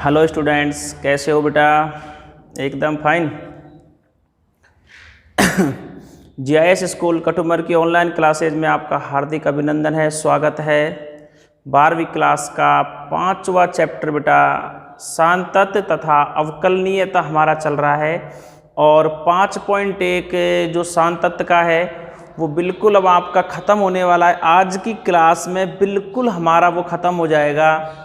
Hello students, कैसे हो बेटा? एकदम फाइन। जीआईएस स्कूल कटुमर की ऑनलाइन क्लासेज में आपका हार्दिक अभिनंदन है, स्वागत है। 12वीं क्लास का 5वां चैप्टर बेटा सांतत्य तथा अवकलनीयता हमारा चल रहा है और 5.1 जो सांतत्य का है वो बिल्कुल अब आपका ख़त्म होने वाला है। आज की क्लास में बिल्कुल हमारा वो ख़त्म हो जाएगा।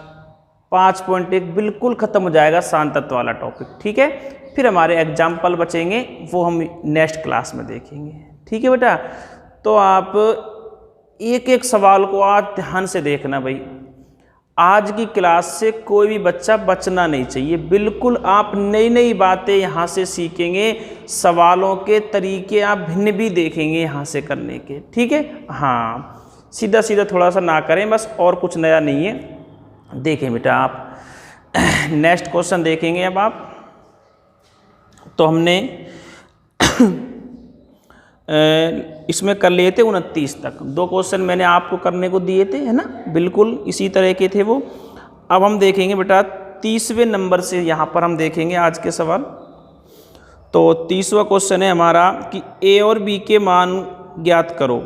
5.1 बिल्कुल ख़त्म हो जाएगा सांतत्य वाला टॉपिक, ठीक है। फिर हमारे एग्जाम्पल बचेंगे, वो हम नेक्स्ट क्लास में देखेंगे, ठीक है बेटा। तो आप एक एक सवाल को आज ध्यान से देखना भाई। आज की क्लास से कोई भी बच्चा बचना नहीं चाहिए। बिल्कुल आप नई नई बातें यहाँ से सीखेंगे, सवालों के तरीके आप भिन्न भी देखेंगे यहाँ से करने के, ठीक है। हाँ, सीधा सीधा थोड़ा सा ना करें बस, और कुछ नया नहीं है। देखें बेटा, आप नेक्स्ट क्वेश्चन देखेंगे। अब आप तो हमने इसमें कर लिए थे 29 तक। 2 क्वेश्चन मैंने आपको करने को दिए थे, है ना, बिल्कुल इसी तरह के थे वो। अब हम देखेंगे बेटा 30वें नंबर से, यहाँ पर हम देखेंगे आज के सवाल। तो 30वां क्वेश्चन है हमारा कि ए और बी के मान ज्ञात करो।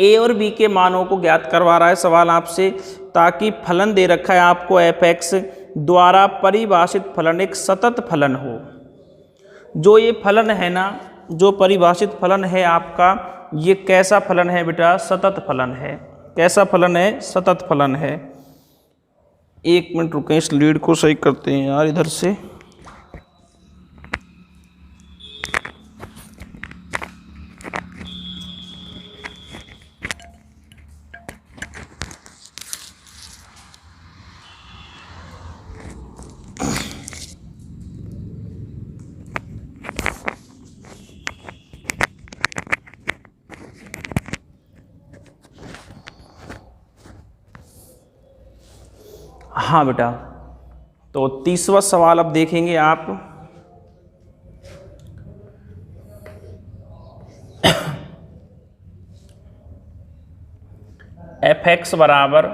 ए और बी के मानों को ज्ञात करवा रहा है सवाल आपसे, ताकि फलन दे रखा है आपको f(x) द्वारा परिभाषित फलन एक सतत फलन हो। जो ये फलन है ना, जो परिभाषित फलन है आपका, ये कैसा फलन है बेटा? सतत फलन है। कैसा फलन है? सतत फलन है। 1 मिनट रुकें, इस लीड को सही करते हैं यार इधर से। हाँ बेटा, तो 30वां सवाल अब देखेंगे आप। f(x) बराबर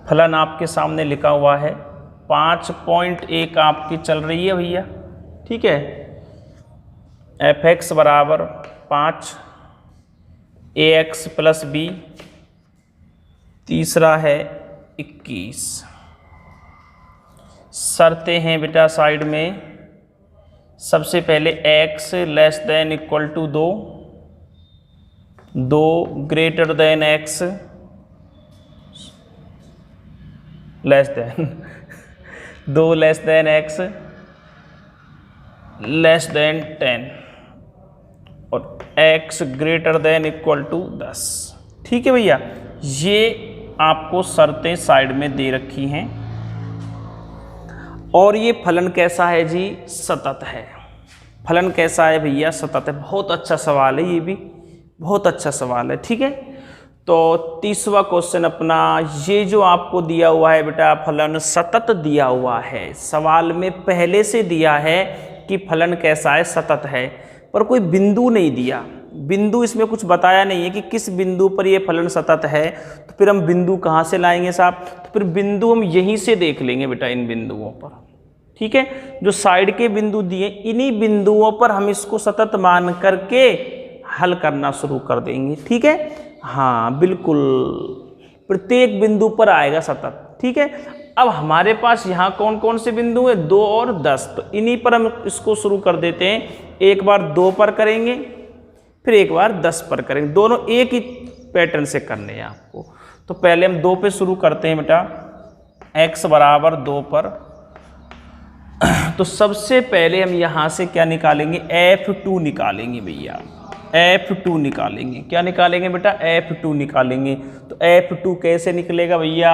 फलन आपके सामने लिखा हुआ है 5.1 आपकी चल रही है भैया, ठीक है। f(x) बराबर 5 ax + b, तीसरा है 21। शर्तें हैं बेटा साइड में। सबसे पहले x < ≤ 2, 2 > x less then 2 x <10 और x > 10, ठीक है भैया। ये आपको शर्तें साइड में दे रखी हैं। और ये फलन कैसा है जी? सतत है। फलन कैसा है भैया? सतत है। बहुत अच्छा सवाल है, ये भी बहुत अच्छा सवाल है, ठीक है। तो 30वां क्वेश्चन अपना, ये जो आपको दिया हुआ है बेटा फलन सतत दिया हुआ है, सवाल में पहले से दिया है कि फलन कैसा है? सतत है, पर कोई बिंदु नहीं दिया। बिंदु इसमें कुछ बताया नहीं है कि किस बिंदु पर ये फलन सतत है। तो फिर हम बिंदु कहाँ से लाएंगे साहब? तो फिर बिंदु हम यहीं से देख लेंगे बेटा, इन बिंदुओं पर, ठीक है। जो साइड के बिंदु दिए, इन्हीं बिंदुओं पर हम इसको सतत मान करके हल करना शुरू कर देंगे, ठीक है। हाँ बिल्कुल, प्रत्येक बिंदु पर आएगा सतत, ठीक है। अब हमारे पास यहाँ कौन कौन से बिंदु है? 2 और 10, तो इन्हीं पर हम इसको शुरू कर देते हैं। एक बार 2 पर करेंगे, फिर एक बार 10 पर करेंगे। दोनों एक ही पैटर्न से करने हैं आपको। तो पहले हम 2 पे शुरू करते हैं बेटा, x बराबर 2 पर। तो सबसे पहले हम यहाँ से क्या निकालेंगे? f2 निकालेंगे भैया, f2 निकालेंगे। क्या निकालेंगे बेटा? f2 निकालेंगे। तो f2 कैसे निकलेगा भैया?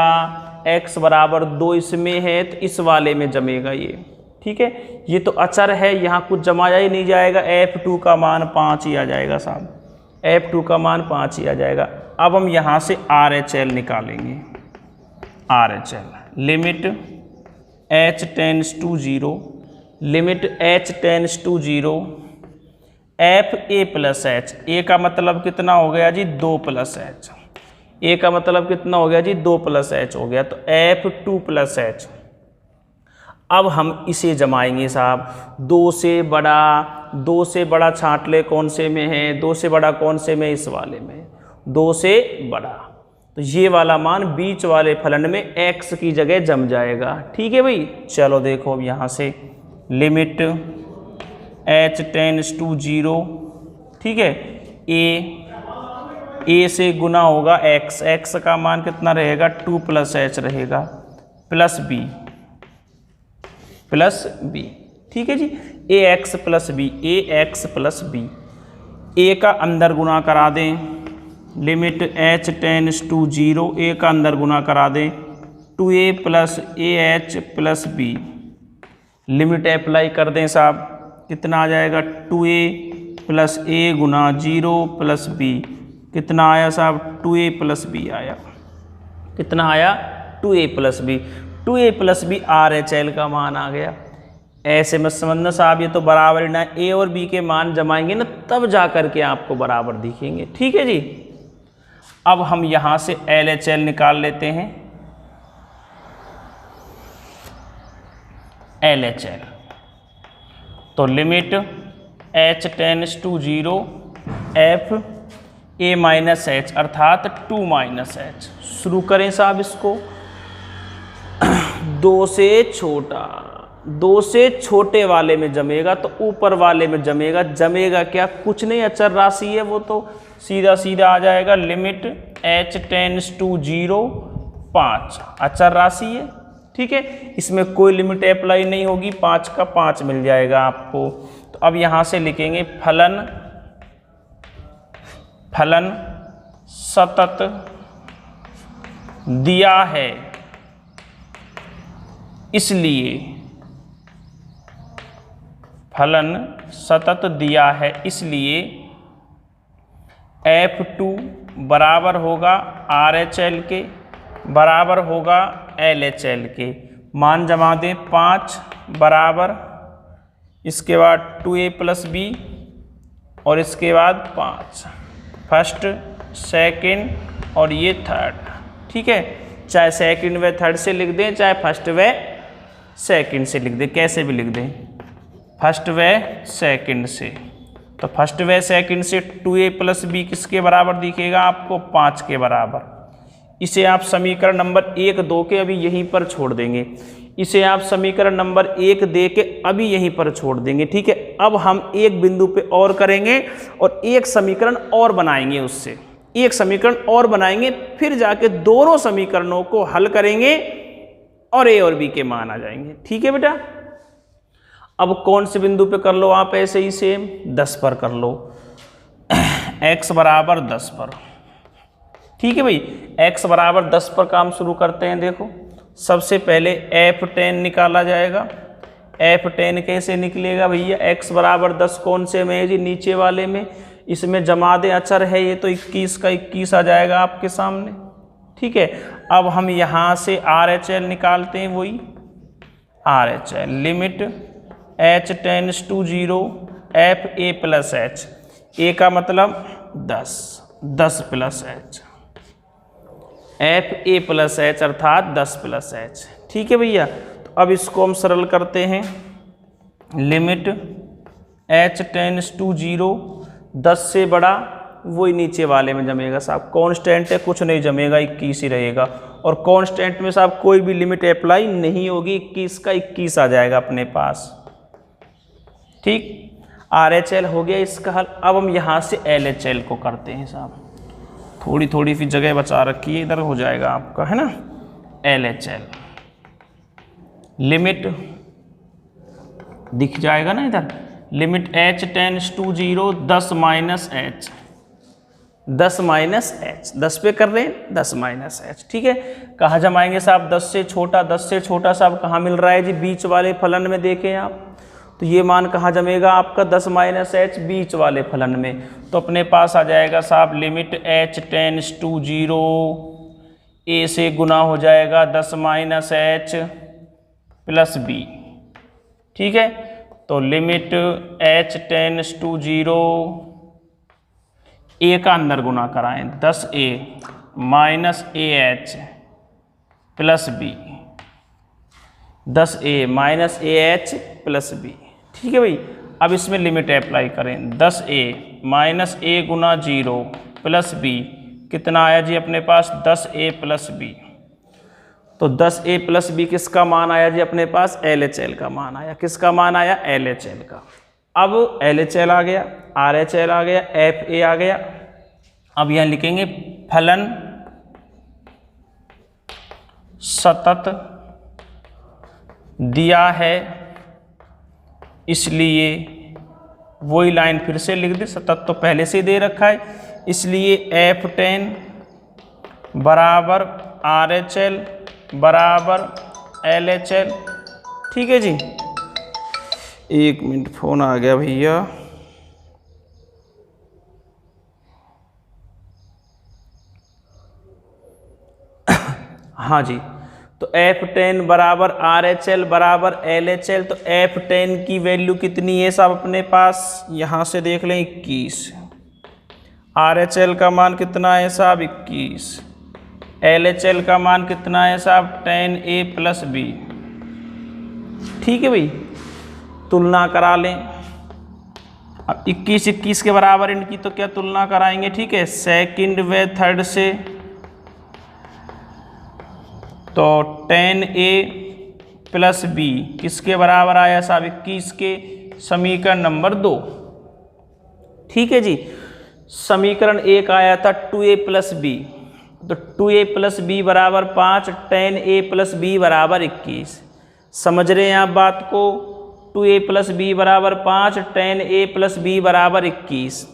x बराबर 2 इसमें है तो इस वाले में जमेगा ये, ठीक है। ये तो अचर है, यहाँ कुछ जमाया ही नहीं जाएगा। f2 का मान 5 ही आ जाएगा साहब, f2 का मान 5 ही आ जाएगा। अब हम यहाँ से RHL निकालेंगे। RHL limit h tends to 0, limit h tends to 0 f a + h, a का मतलब कितना हो गया जी? 2 + h। ए का मतलब कितना हो गया जी 2 + h हो गया, तो F2 + h। अब हम इसे जमाएंगे साहब, 2 से बड़ा छांट ले कौन से में है, 2 से बड़ा कौन से में, इस वाले में, 2 से बड़ा, तो ये वाला मान बीच वाले फलन में x की जगह जम जाएगा। ठीक है भाई, चलो देखो अब यहाँ से लिमिट h टेंड्स टू 0, ठीक है, a से गुना होगा x का मान कितना रहेगा 2 + h रहेगा, प्लस b, ठीक है जी, ax प्लस b, a का अंदर गुना करा दें, limit h tends to 0, a का अंदर गुना करा दें 2a + ah + b, limit apply कर दें साहब, कितना आ जाएगा 2a + a गुना 0 + b, कितना आया साहब 2a + b आया, कितना आया 2a + b, 2a + b RHL का मान आ गया। ऐसे मत समझना साहब ये तो बराबर ना, a और b के मान जमाएंगे ना तब जा कर के आपको बराबर दिखेंगे। ठीक है जी, अब हम यहाँ से LHL निकाल लेते हैं, LHL, तो limit h tends to 0 f a - h अर्थात 2 - h। शुरू करें साहब इसको, 2 से छोटे वाले में जमेगा तो ऊपर वाले में जमेगा क्या, कुछ नहीं, अचर राशि है वो तो सीधा आ जाएगा, लिमिट h टेंड्स टू 0 5, अचर राशि है। ठीक है, इसमें कोई लिमिट अप्लाई नहीं होगी, 5 का 5 मिल जाएगा आपको। तो अब यहाँ से लिखेंगे फलन सतत दिया है, इसलिए फलन सतत दिया है, इसलिए F2 बराबर होगा RHL के, बराबर होगा LHL के। मान जमा दें 5 बराबर, इसके बाद 2a + b और इसके बाद 5, फर्स्ट सेकंड और ये थर्ड। ठीक है, चाहे सेकंड व थर्ड से लिख दें, चाहे फर्स्ट व सेकंड से लिख दें, कैसे भी लिख दें, फर्स्ट व सेकंड से। तो फर्स्ट व सेकंड से 2a + b किसके बराबर दिखेगा आपको 5 के बराबर। इसे आप समीकरण नंबर 1 2 के अभी यहीं पर छोड़ देंगे, इसे आप समीकरण नंबर 1 दे के अभी यहीं पर छोड़ देंगे। ठीक है, अब हम एक बिंदु पे और करेंगे और एक समीकरण और बनाएंगे, उससे एक समीकरण और बनाएंगे, फिर जाके दोनों समीकरणों को हल करेंगे और a और b के मान आ जाएंगे। ठीक है बेटा, अब कौन से बिंदु पे कर लो आप, ऐसे ही सेम 10 पर कर लो, x बराबर 10 पर। ठीक है भाई, x बराबर 10 पर काम शुरू करते हैं। देखो सबसे पहले F10 निकाला जाएगा। F10 कैसे निकलेगा भैया, x बराबर 10 कौन से में है जी, नीचे वाले में, इसमें जमा दे अचर है ये, तो 21 का 21 आ जाएगा आपके सामने। ठीक है, अब हम यहाँ से RHL निकालते हैं, वही RHL, limit h tends to 0 f a + h, a का मतलब 10 + h, f a + h अर्थात 10 + h। ठीक है भैया, तो अब इसको हम सरल करते हैं, लिमिट h टेंड्स टू 0, 10 से बड़ा वही नीचे वाले में जमेगा साहब, कांस्टेंट है कुछ नहीं जमेगा, 21 ही रहेगा, और कांस्टेंट में साहब कोई भी लिमिट अप्लाई नहीं होगी, 21 का 21 आ जाएगा अपने पास। ठीक, RHL हो गया इसका हल। अब हम यहाँ से LHL को करते हैं साहब, थोड़ी फिर जगह बचा रखी है, इधर हो जाएगा आपका, है ना। LHL लिमिट दिख जाएगा ना इधर, limit h tends to 0 10 - h, 10 - h, 10 पे कर रहे हैं 10 - h। ठीक है, कहाँ जमाएंगे साहब, 10 से छोटा साहब कहाँ मिल रहा है जी, बीच वाले फलन में देखें आप, तो ये मान कहाँ जमेगा आपका 10 - h बीच वाले फलन में, तो अपने पास आ जाएगा साहब limit h tends to 0, a से गुना हो जाएगा 10 - h + b। ठीक है, तो limit h tends to 0, a का अंदर गुना कराएं 10a minus A H plus B, 10a minus A H plus B. ठीक है भाई, अब इसमें लिमिट अप्लाई करें, 10a माइनस ए गुना 0 प्लस बी कितना आया जी अपने पास, 10a प्लस बी। तो 10a प्लस बी किसका मान आया जी अपने पास, LHL का मान आया। किसका मान आया, LHL का। अब LHL आ गया, RHL आ गया, FA आ गया। अब यहां लिखेंगे फलन सतत दिया है, इसलिए वही लाइन फिर से लिख दी, सतत तो पहले से दे रखा है, इसलिए F10 बराबर RHL बराबर LHL। ठीक है जी, एक मिनट फोन आ गया भैया। हाँ जी, तो F10 बराबर RHL बराबर LHL। तो F10 की वैल्यू कितनी है साहब अपने पास, यहां से देख लें 21। RHL का मान कितना है साहब 21। LHL का मान कितना है साहब 10a प्लस बी। ठीक है भाई, तुलना करा लें। अब 21 के बराबर इनकी तो क्या तुलना कराएंगे। ठीक है, सेकंड व थर्ड से, तो 10a प्लस बी किसके बराबर आया साहब 21 के, समीकरण नंबर 2। ठीक है जी, समीकरण 1 आया था 2a प्लस बी, तो 2a प्लस बी बराबर 5, 10a प्लस बी बराबर 21। समझ रहे हैं आप बात को, 2a प्लस बी बराबर 5, 10a प्लस बी बराबर 21।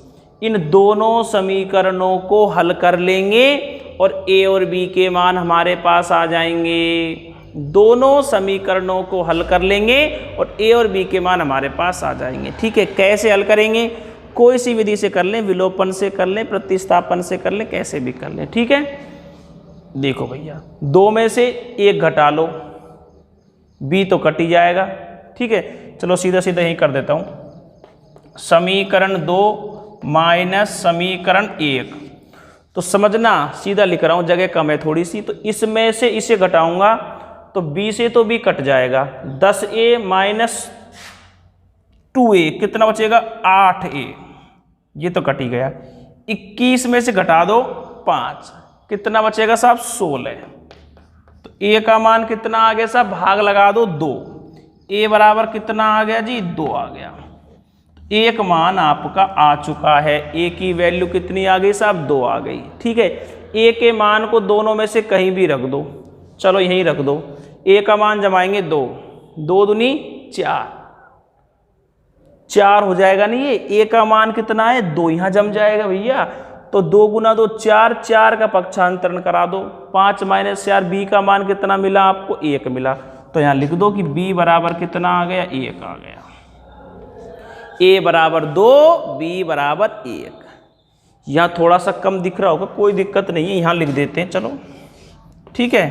इन दोनों समीकरणों को हल कर लेंगे और a और b के मान हमारे पास आ जाएंगे। दोनों समीकरणों को हल कर लेंगे और a और b के मान हमारे पास आ जाएंगे। ठीक है, कैसे हल करेंगे, कोई सी विधि से कर लें, विलोपन से कर लें, प्रतिस्थापन से कर लें, कैसे भी कर लें। ठीक है, देखो भैया, 2 में से 1 घटा लो, b तो कट ही जाएगा। ठीक है, चलो सीधा सीधा यही कर देता हूं, समीकरण 2 माइनस समीकरण 1। तो समझना, सीधा लिख रहा हूं, जगह कम है थोड़ी सी, तो इसमें से इसे घटाऊंगा तो b से तो b कट जाएगा, 10a माइनस 2a कितना बचेगा 8a, ये तो कट ही गया। 21 में से घटा दो 5, कितना बचेगा साहब 16। तो a का मान कितना आ गया साहब, भाग लगा दो 2, a बराबर कितना आ गया जी 2 आ गया। एक मान आपका आ चुका है, a की वैल्यू कितनी आ गई साहब 2 आ गई। ठीक है, a के मान को दोनों में से कहीं भी रख दो, चलो यहीं रख दो, a का मान जमाएंगे 2, 2 दूनी 4 हो जाएगा नहीं, ये a का मान कितना है 2 यहां जम जाएगा भैया। तो 2 गुना 2 4, 4 का पक्षांतरण करा दो, 5 माइनस 4, b का मान कितना मिला आपको 1 मिला। तो यहां लिख दो कि b बराबर कितना आ गया 1 आ गया, a बराबर 2, b बराबर 1। यहां थोड़ा सा कम दिख रहा होगा, कोई दिक्कत नहीं है, यहां लिख देते हैं चलो। ठीक है,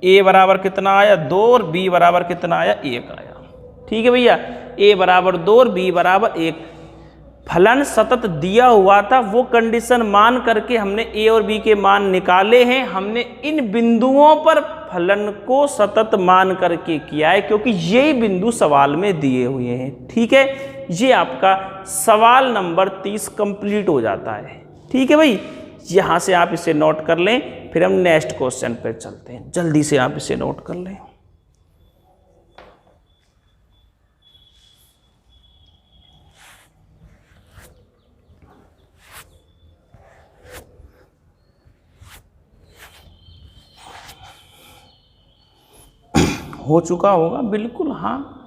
a बराबर कितना आया 2 और b बराबर कितना आया 1 आया। ठीक है भैया, a बराबर 2 और b बराबर 1। फलन सतत दिया हुआ था, वो कंडीशन मान करके हमने a और b के मान निकाले हैं। हमने इन बिंदुओं पर फलन को सतत मान करके किया है, क्योंकि यही बिंदु सवाल में दिए हुए हैं। ठीक है, ये आपका सवाल नंबर 30 कंप्लीट हो जाता है। ठीक है भाई, यहां से आप इसे नोट कर लें, फिर हम नेक्स्ट क्वेश्चन पर चलते हैं। जल्दी से आप इसे नोट कर लें। हो चुका होगा बिल्कुल, हाँ।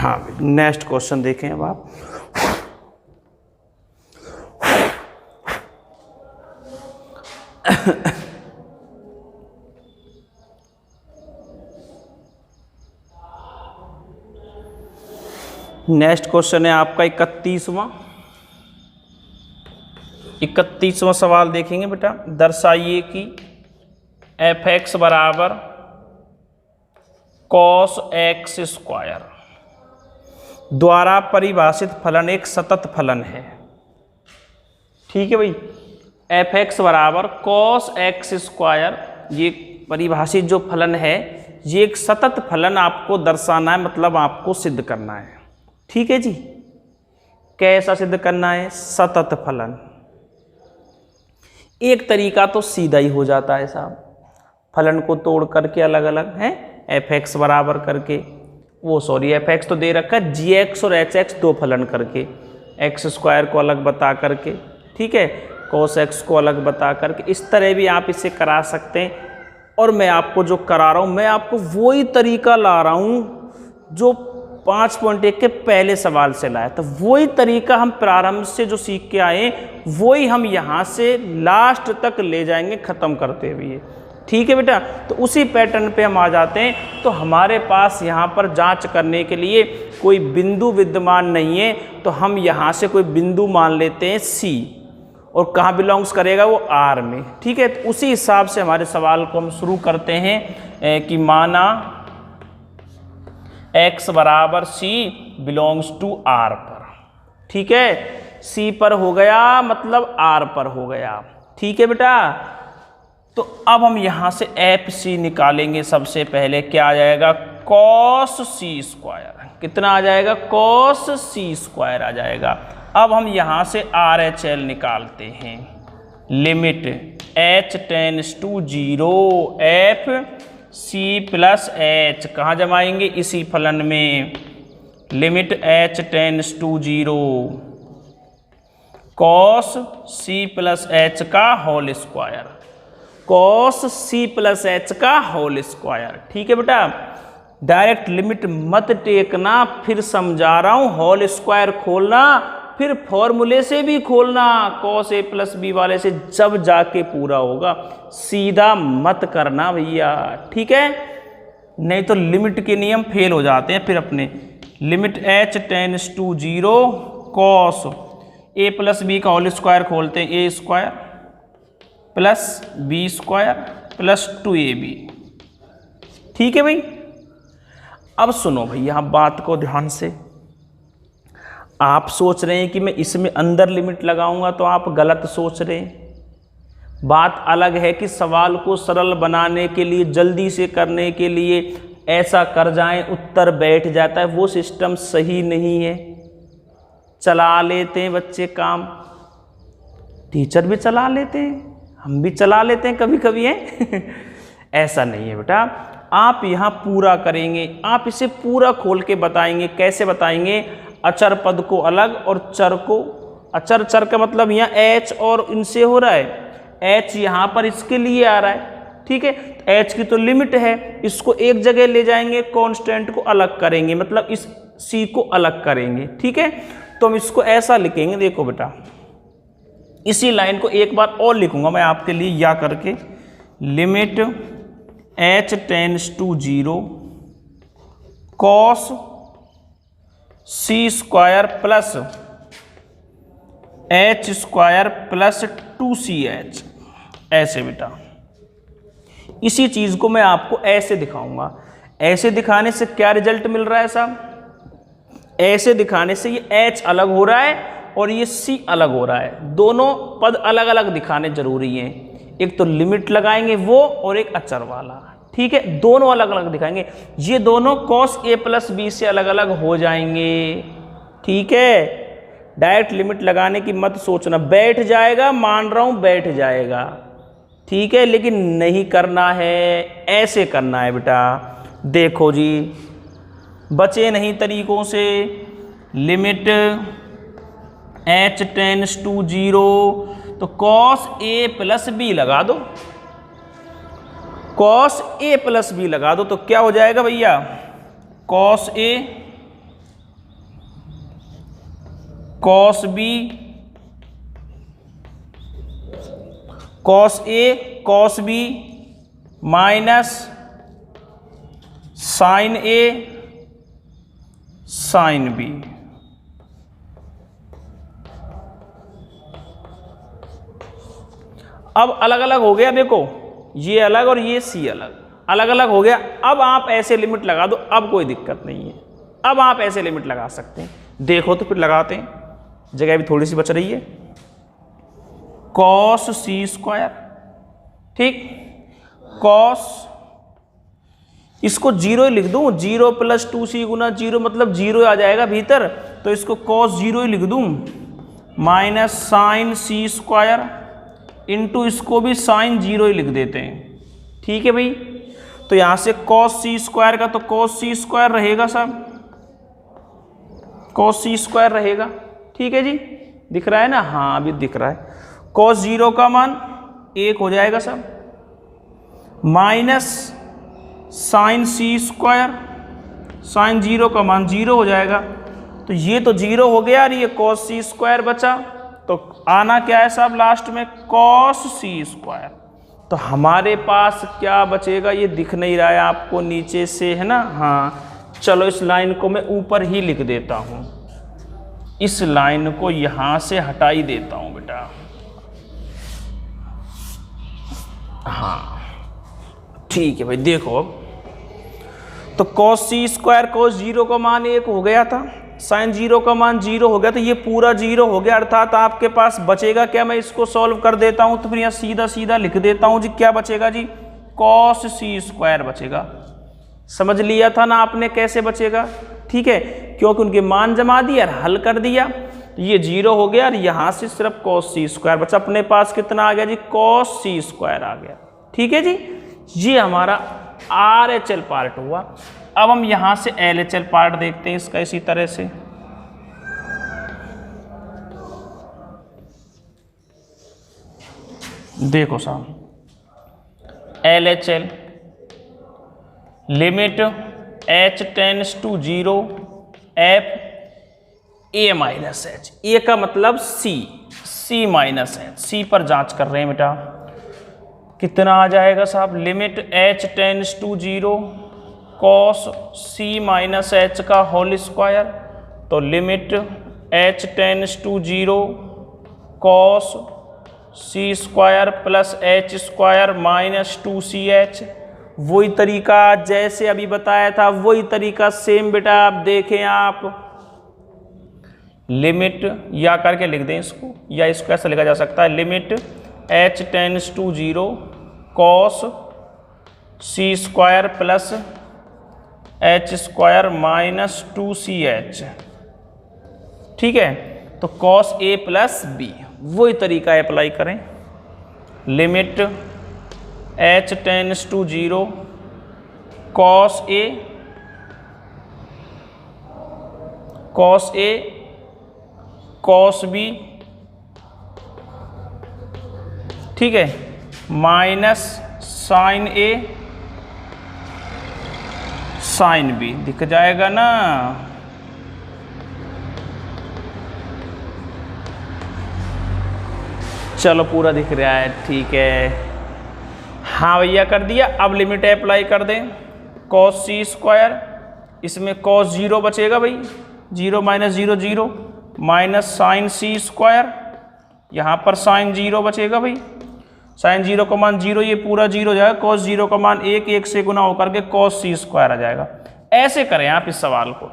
हाँ, नेक्स्ट क्वेश्चन देखें अब आप। नेक्स्ट क्वेश्चन है आपका 31वां सवाल देखेंगे बेटा। दर्शाइए कि f(x) बराबर cos x स्क्वायर द्वारा परिभाषित फलन एक सतत फलन है। ठीक है भाई, f(x) बराबर cos x स्क्वायर, ये परिभाषित जो फलन है ये एक सतत फलन आपको दर्शाना है, मतलब आपको सिद्ध करना है। ठीक है जी, कैसा सिद्ध करना है? सतत फलन। एक तरीका तो सीधा ही हो जाता है साहब, फलन को तोड़ करके अलग अलग है, f(x) बराबर करके f(x) तो दे रखा है, gx और hx दो फलन करके, x स्क्वायर को अलग बता करके, ठीक है, cos x को अलग बता करके, इस तरह भी आप इसे करा सकते हैं। और मैं आपको जो करा रहा हूँ, मैं आपको वही तरीका ला रहा हूँ जो 5.1 के पहले सवाल से लाया, तो वही तरीका हम प्रारंभ से जो सीख के आए वही हम यहाँ से लास्ट तक ले जाएंगे ख़त्म करते हुए। ठीक है बेटा, तो उसी पैटर्न पे हम आ जाते हैं। तो हमारे पास यहाँ पर जांच करने के लिए कोई बिंदु विद्यमान नहीं है, तो हम यहाँ से कोई बिंदु मान लेते हैं C, और कहाँ बिलोंग्स करेगा वो R में। ठीक है, तो उसी हिसाब से हमारे सवाल को हम शुरू करते हैं कि माना x बराबर C बिलोंग्स टू R पर। ठीक है, C पर हो गया मतलब R पर हो गया। ठीक है बेटा, तो अब हम यहाँ से FC निकालेंगे। सबसे पहले क्या आ जाएगा? cos C square. कितना आ जाएगा? cos C स्क्वायर आ जाएगा। अब हम यहाँ से RHL निकालते हैं। Limit h tends to 0 f c plus h, कहाँ जमाएंगे? इसी फलन में। Limit h tends to 0 cos c plus h का whole square, cos c plus h का होल स्क्वायर। ठीक है बेटा, डायरेक्ट लिमिट मत टेकना, फिर समझा रहा हूँ। होल स्क्वायर खोलना, फिर फॉर्मूले से भी खोलना, cos a प्लस b वाले से जब जाके पूरा होगा, सीधा मत करना भैया। ठीक है, नहीं तो लिमिट के नियम फेल हो जाते हैं फिर अपने। Limit h tends to 0 cos a plus b का होल स्क्वायर खोलते हैं, a square plus b square plus 2ab। ठीक है भाई, अब सुनो भाई यहाँ बात को ध्यान से। आप सोच रहे हैं कि मैं इसमें अंदर लिमिट लगाऊंगा, तो आप गलत सोच रहे हैं। बात अलग है कि सवाल को सरल बनाने के लिए, जल्दी से करने के लिए ऐसा कर जाएं उत्तर बैठ जाता है, वो सिस्टम सही नहीं है। चला लेते हैं बच्चे काम, टीचर भी चला लेते हैं, हम भी चला लेते हैं कभी कभी है ऐसा नहीं है बेटा, आप यहाँ पूरा करेंगे, आप इसे पूरा खोल के बताएंगे। कैसे बताएंगे? अचर पद को अलग और चर को, अचर चर का मतलब यहाँ h और इनसे हो रहा है, h यहाँ पर इसके लिए आ रहा है। ठीक है, h की तो लिमिट है, इसको एक जगह ले जाएंगे, कांस्टेंट को अलग करेंगे, मतलब इस c को अलग करेंगे। ठीक है, तो हम इसको ऐसा लिखेंगे, देखो बेटा, इसी लाइन को एक बार और लिखूंगा मैं आपके लिए या करके। Limit h tends to 0 cos c square plus h square plus 2ch, ऐसे बेटा। इसी चीज को मैं आपको ऐसे दिखाऊंगा। ऐसे दिखाने से क्या रिजल्ट मिल रहा है साहब? ऐसे दिखाने से ये h अलग हो रहा है और ये c अलग हो रहा है। दोनों पद अलग अलग दिखाने जरूरी हैं। एक तो लिमिट लगाएंगे वो, और एक अचर वाला। ठीक है, दोनों अलग अलग दिखाएंगे। ये दोनों cos a प्लस b से अलग अलग हो जाएंगे। ठीक है, डायरेक्ट लिमिट लगाने की मत सोचना, बैठ जाएगा, मान रहा हूं बैठ जाएगा। ठीक है, लेकिन नहीं करना है, ऐसे करना है बेटा। देखो जी, बचे नहीं तरीकों से। लिमिट h टेंड्स टू 0, तो cos a प्लस b लगा दो, cos a प्लस b लगा दो, तो क्या हो जाएगा भैया? cos a cos B cos A cos B minus sine A sine B. अब अलग अलग हो गया, देखो ये अलग और ये सी अलग, अलग अलग हो गया। अब आप ऐसे लिमिट लगा दो, अब कोई दिक्कत नहीं है, अब आप ऐसे लिमिट लगा सकते हैं। देखो तो फिर लगाते हैं, जगह भी थोड़ी सी बच रही है। कॉस सी स्क्वायर, ठीक, कॉस, इसको जीरो ही लिख दूं, 0 + 2c गुना 0 मतलब 0 आ जाएगा भीतर, तो इसको कॉस 0 ही लिख दूं, माइनस साइन सी स्क्वायर इंटू इसको भी साइन 0 ही लिख देते हैं। ठीक है भाई, तो यहां से कॉस सी स्क्वायर का तो कॉस सी स्क्वायर रहेगा साहब, कॉस सी स्क्वायर रहेगा। ठीक है जी, दिख रहा है ना, हाँ अभी दिख रहा है। कॉस 0 का मान 1 हो जाएगा साहब, माइनस साइन सी स्क्वायर, साइन 0 का मान 0 हो जाएगा। तो ये तो 0 हो गया और ये कॉस सी स्क्वायर बचा, तो आना क्या है साहब लास्ट में, कॉस सी स्क्वायर। तो हमारे पास क्या बचेगा, ये दिख नहीं रहा है आपको नीचे से, है ना, हाँ चलो इस लाइन को मैं ऊपर ही लिख देता हूँ, इस लाइन को यहाँ से हटा ही देता हूँ बेटा, हाँ ठीक है भाई। देखो अब तो कॉस सी स्क्वायर, कॉस 0 का मान 1 हो गया था, साइन 0 का मान 0 हो गया, तो ये पूरा 0 हो गया, अर्थात आपके पास बचेगा क्या, मैं इसको सॉल्व कर देता हूं, तो फिर यहाँ सीधा सीधा लिख देता हूं जी, क्या बचेगा जी, कॉस सी स्क्वायर बचेगा। समझ लिया था ना आपने कैसे बचेगा, ठीक है, क्योंकि उनके मान जमा दिया और हल कर दिया, ये 0 हो गया और यहाँ से सिर्फ कॉस सी स्क्वायर बचा। अपने पास कितना आ गया जी, कॉस सी स्क्वायर आ गया। ठीक है जी, ये हमारा RHL पार्ट हुआ। अब हम यहां से LHL पार्ट देखते हैं इसका इसी तरह से। देखो साहब, LHL limit h tends to 0 f a minus h, A का मतलब c माइनस h, c पर जांच कर रहे हैं बेटा, कितना आ जाएगा साहब, limit h tends to 0 cos c minus h का होल स्क्वायर, तो limit h tends to 0 cos c square plus h square minus 2ch। वही तरीका जैसे अभी बताया था, वही तरीका सेम बेटा आप देखें, आप लिमिट या करके लिख दें इसको, या इसको ऐसा लिखा जा सकता है, limit h tends to 0 cos c square plus h square minus 2ch। ठीक है, तो कॉस a प्लस b, वही तरीका अप्लाई करें, limit h tends to 0 cos a cos b, ठीक है, minus sine a sine b, दिख जाएगा ना। चलो पूरा दिख रहा है, ठीक है, हाँ भैया कर दिया। अब लिमिट अप्लाई कर दें, कॉस सी स्क्वायर, इसमें कॉस 0 बचेगा भाई, 0 माइनस 0 0, माइनस साइन सी स्क्वायर, यहाँ पर साइन 0 बचेगा भाई, साइन 0 का मान 0, ये पूरा 0 हो जाएगा, कॉस 0 का मान 1, 1 से गुना होकर के कॉस सी स्क्वायर आ जाएगा। ऐसे करें आप इस सवाल को,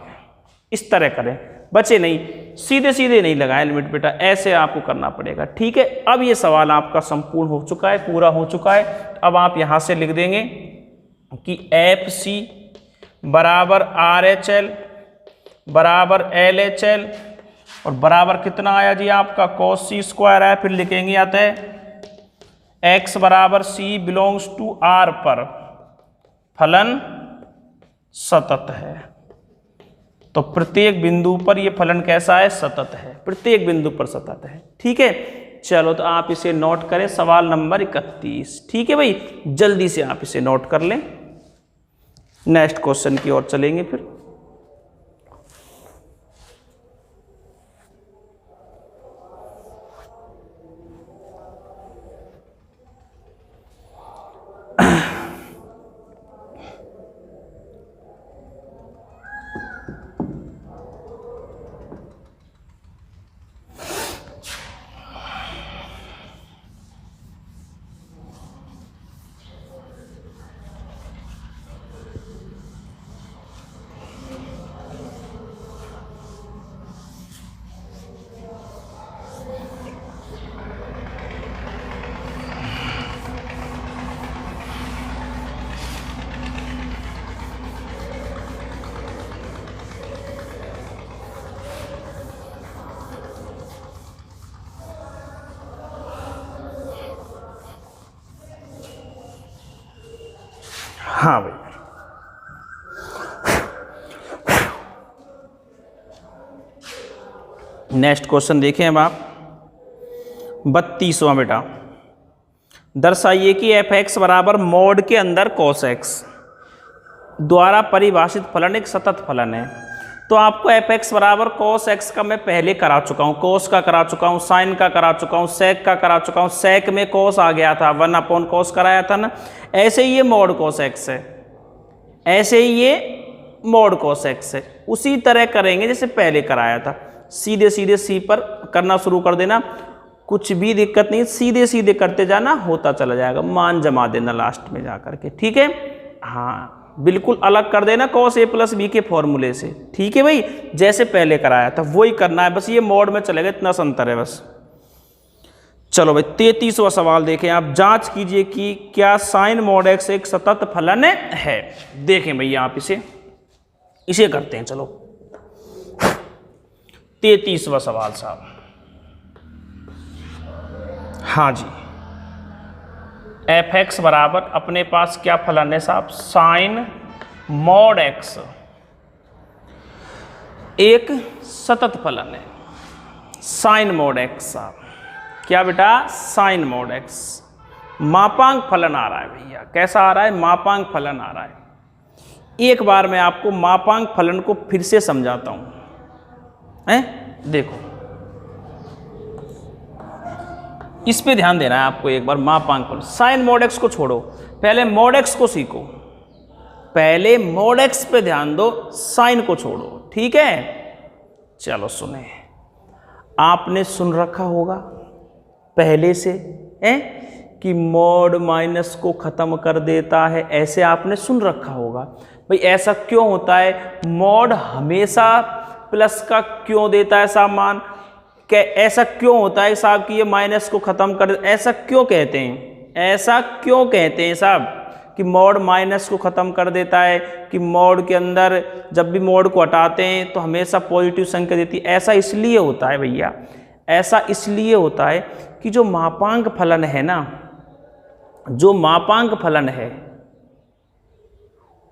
इस तरह करें, बचे नहीं, सीधे सीधे नहीं लगाएं लिमिट बेटा, ऐसे आपको करना पड़ेगा। ठीक है, अब ये सवाल आपका संपूर्ण हो चुका है, पूरा हो चुका है। अब आप यहाँ से लिख देंगे कि FC बराबर RHL बराबर LHL, और बराबर कितना आया जी आपका, कॉस सी स्क्वायर आया, फिर लिखेंगे आता है x बराबर c बिलोंग्स टू R पर फलन सतत है। तो प्रत्येक बिंदु पर यह फलन कैसा है, सतत है, प्रत्येक बिंदु पर सतत है। ठीक है, चलो तो आप इसे नोट करें, सवाल नंबर 31। ठीक है भाई, जल्दी से आप इसे नोट कर लें, नेक्स्ट क्वेश्चन की ओर चलेंगे फिर। हाँ भाई, नेक्स्ट क्वेश्चन देखें अब आप 32वां बेटा, दर्शाइए कि एफ एक्स बराबर मॉड के अंदर कॉस एक्स द्वारा परिभाषित फलन एक सतत फलन है। तो आपको एफ एक्स बराबर कॉस एक्स का मैं पहले करा चुका हूँ, कॉस का करा चुका हूँ, साइन का करा चुका हूँ, सेक का करा चुका हूँ। सेक में कॉस आ गया था, 1 कॉस कराया था ना। ऐसे ही ये मॉड कॉस एक्स है, ऐसे ही ये मॉड कॉस एक्स है। उसी तरह करेंगे जैसे पहले कराया था। सीधे सीधे सी पर करना शुरू कर देना, कुछ भी दिक्कत नहीं, सीधे सीधे करते जाना, होता चला जाएगा। मान जमा देना लास्ट में जा करके, ठीक है। हाँ, बिल्कुल अलग कर देना cos a प्लस बी के फॉर्मूले से, ठीक है भाई। जैसे पहले कराया था वही करना है, बस ये मोड में चलेगा, इतना सा अंतर है बस। चलो भाई 33वां सवाल देखें आप। जांच कीजिए कि क्या साइन मॉड एक्स एक सतत फलन है। देखें भैया आप इसे करते हैं। चलो 33वां सवाल साहब। हाँ जी, एफ एक्स बराबर अपने पास क्या फलन है साहब, साइन मॉड एक्स एक सतत फलन है। साइन मॉड एक्स साहब, क्या बेटा, साइन मॉड एक्स मापांक फलन आ रहा है भैया। कैसा आ रहा है, मापांक फलन आ रहा है। एक बार मैं आपको मापांक फलन को फिर से समझाता हूं, देखो इस पे ध्यान देना है आपको एक बार। मापांक फलन, साइन मॉड एक्स को छोड़ो, पहले मॉड एक्स को सीखो। पहले मॉड एक्स पे ध्यान दो, साइन को छोड़ो, ठीक है। चलो सुने, आपने सुन रखा होगा पहले से कि मॉड माइनस को खत्म कर देता है, ऐसे आपने सुन रखा होगा। भाई ऐसा क्यों होता है, मॉड हमेशा प्लस का क्यों देता है साहब मान, क्या ऐसा क्यों होता है साहब कि ये माइनस को खत्म कर, ऐसा क्यों कहते हैं, ऐसा क्यों कहते हैं साहब कि मॉड माइनस को खत्म कर देता है, कि मॉड के अंदर जब भी मॉड को हटाते हैं तो हमेशा पॉजिटिव संख्या देती है। ऐसा इसलिए होता है भैया, ऐसा इसलिए होता है कि जो मापांक फलन है ना, जो मापांक फलन है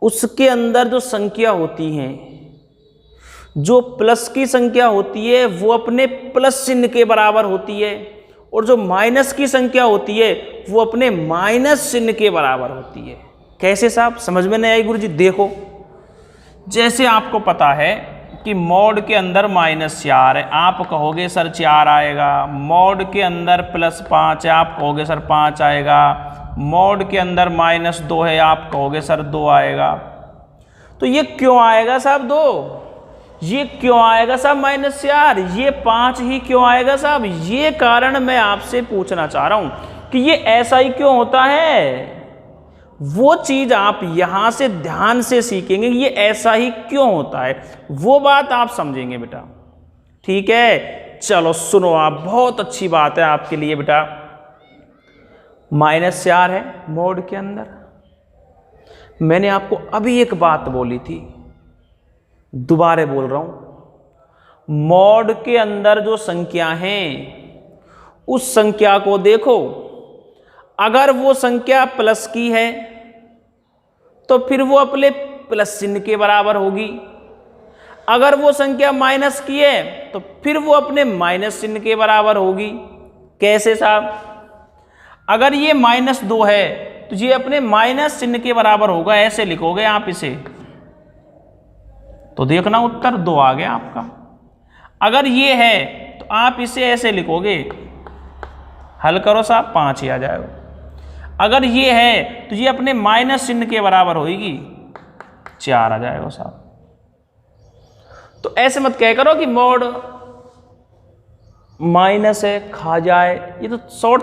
उसके अंदर जो संख्या होती हैं, जो प्लस की संख्या होती है वो अपने प्लस चिन्ह के बराबर होती है, और जो माइनस की संख्या होती है वो अपने माइनस चिन्ह के बराबर होती है। कैसे साहब, समझ में नहीं आई गुरुजी? देखो, जैसे आपको पता है कि मॉड के अंदर -4 है, आप कहोगे सर 4 आएगा। मॉड के अंदर +5 है, आप कहोगे सर 5 आएगा। मॉड के अंदर -2 है, आप कहोगे सर 2 आएगा। तो ये क्यों आएगा साहब 2? ये क्यों आएगा साहब -4? ये 5 ही क्यों आएगा साहब? ये कारण मैं आपसे पूछना चाह रहा हूं कि ये ऐसा ही क्यों होता है। वो चीज आप यहां से ध्यान से सीखेंगे, ये ऐसा ही क्यों होता है, वो बात आप समझेंगे बेटा, ठीक है। चलो सुनो आप, बहुत अच्छी बात है आपके लिए बेटा। -4 है मोड के अंदर। मैंने आपको अभी एक बात बोली थी, दोबारा बोल रहा हूं, मॉड के अंदर जो संख्या है उस संख्या को देखो, अगर वो संख्या प्लस की है तो फिर वो अपने प्लस चिन्ह के बराबर होगी। अगर वो संख्या माइनस की है तो फिर वो अपने माइनस चिन्ह के बराबर होगी। कैसे साहब? अगर ये -2 है तो ये अपने माइनस चिन्ह के बराबर होगा, ऐसे लिखोगे आप इसे, तो देखना उत्तर 2 आ गया आपका। अगर ये है तो आप इसे ऐसे लिखोगे, हल करो साहब, 5 ही आ जाएगा। अगर ये है तो ये अपने माइनस चिन्ह के बराबर होगी, 4 आ जाएगा साहब। तो ऐसे मत कह करो कि मॉड माइनस है खा जाए, ये तो शॉर्ट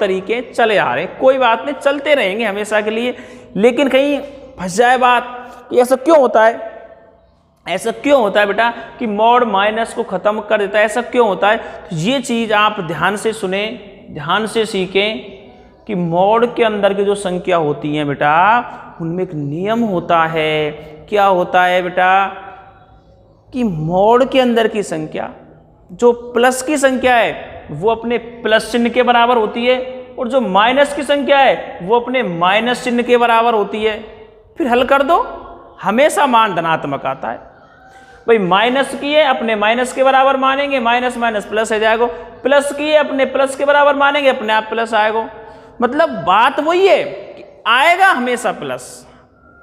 तरीके चले आ रहे हैं, कोई बात नहीं, चलते रहेंगे हमेशा के लिए। लेकिन कहीं फंस जाए बात, ऐसा क्यों होता है, ऐसा क्यों होता है बेटा कि मॉड माइनस को खत्म कर देता है, ऐसा क्यों होता है? तो ये चीज आप ध्यान से सुने, ध्यान से सीखें कि मॉड के अंदर की जो संख्या होती है बेटा, उनमें एक नियम होता है। क्या होता है बेटा कि मॉड के अंदर की संख्या, जो प्लस की संख्या है वो अपने प्लस चिन्ह के बराबर होती है, और जो माइनस की संख्या है वो अपने माइनस चिन्ह के बराबर होती है। फिर हल कर दो, हमेशा मान धनात्मक आता है। भाई माइनस की है अपने माइनस के बराबर मानेंगे, माइनस माइनस प्लस हो जाएगा, प्लस की है अपने प्लस के बराबर मानेंगे, अपने आप प्लस आएगा। मतलब बात वही है कि आएगा हमेशा प्लस,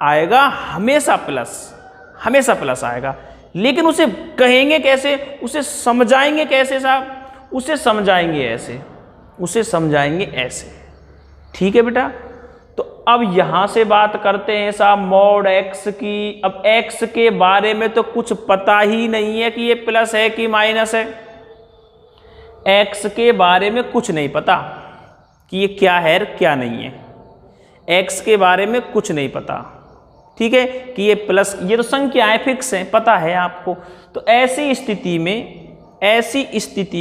आएगा हमेशा प्लस, हमेशा प्लस आएगा। लेकिन उसे कहेंगे कैसे, उसे समझाएंगे कैसे साहब? उसे समझाएंगे ऐसे, उसे समझाएंगे ऐसे। ठीक है बेटा। तो अब यहां से बात करते हैं साहब मॉड एक्स की। अब एक्स के बारे में तो कुछ पता ही नहीं है कि ये प्लस है कि माइनस है। एक्स के बारे में कुछ नहीं पता कि ये क्या है क्या नहीं है। एक्स के बारे में कुछ नहीं पता, ठीक है, कि ये प्लस, ये तो संख्याएं फिक्स हैं, पता है आपको। तो ऐसी स्थिति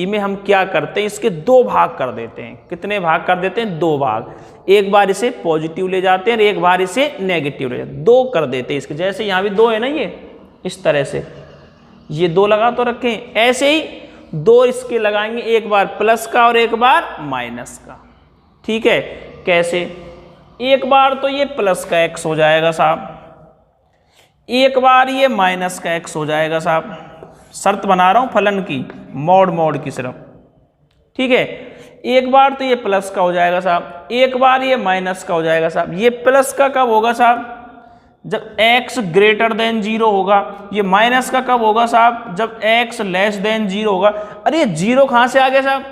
में हम क्या करते हैं, इसके दो भाग कर देते हैं। कितने भाग कर देते हैं? दो भाग। एक बार इसे पॉजिटिव ले जाते हैं और एक बार इसे नेगेटिव ले जाते हैं, दो कर देते हैं इसके। जैसे यहाँ भी दो है ना, ये इस तरह से ये दो लगा तो रखें, ऐसे ही दो इसके लगाएंगे, एक बार प्लस का और एक बार माइनस का। ठीक है, कैसे? एक बार तो ये प्लस का एक्स हो जाएगा साहब, एक बार ये माइनस का एक्स हो जाएगा साहब। शर्त बना रहा हूं फलन की, मॉड की सिर्फ। ठीक है, एक बार तो ये प्लस का हो जाएगा साहब, एक बार ये माइनस का हो जाएगा साहब। ये प्लस का कब होगा साहब? जब x ग्रेटर देन 0 होगा। ये माइनस का कब होगा साहब? जब x लेस देन 0 होगा। अरे ये 0 कहां से आ गया साहब?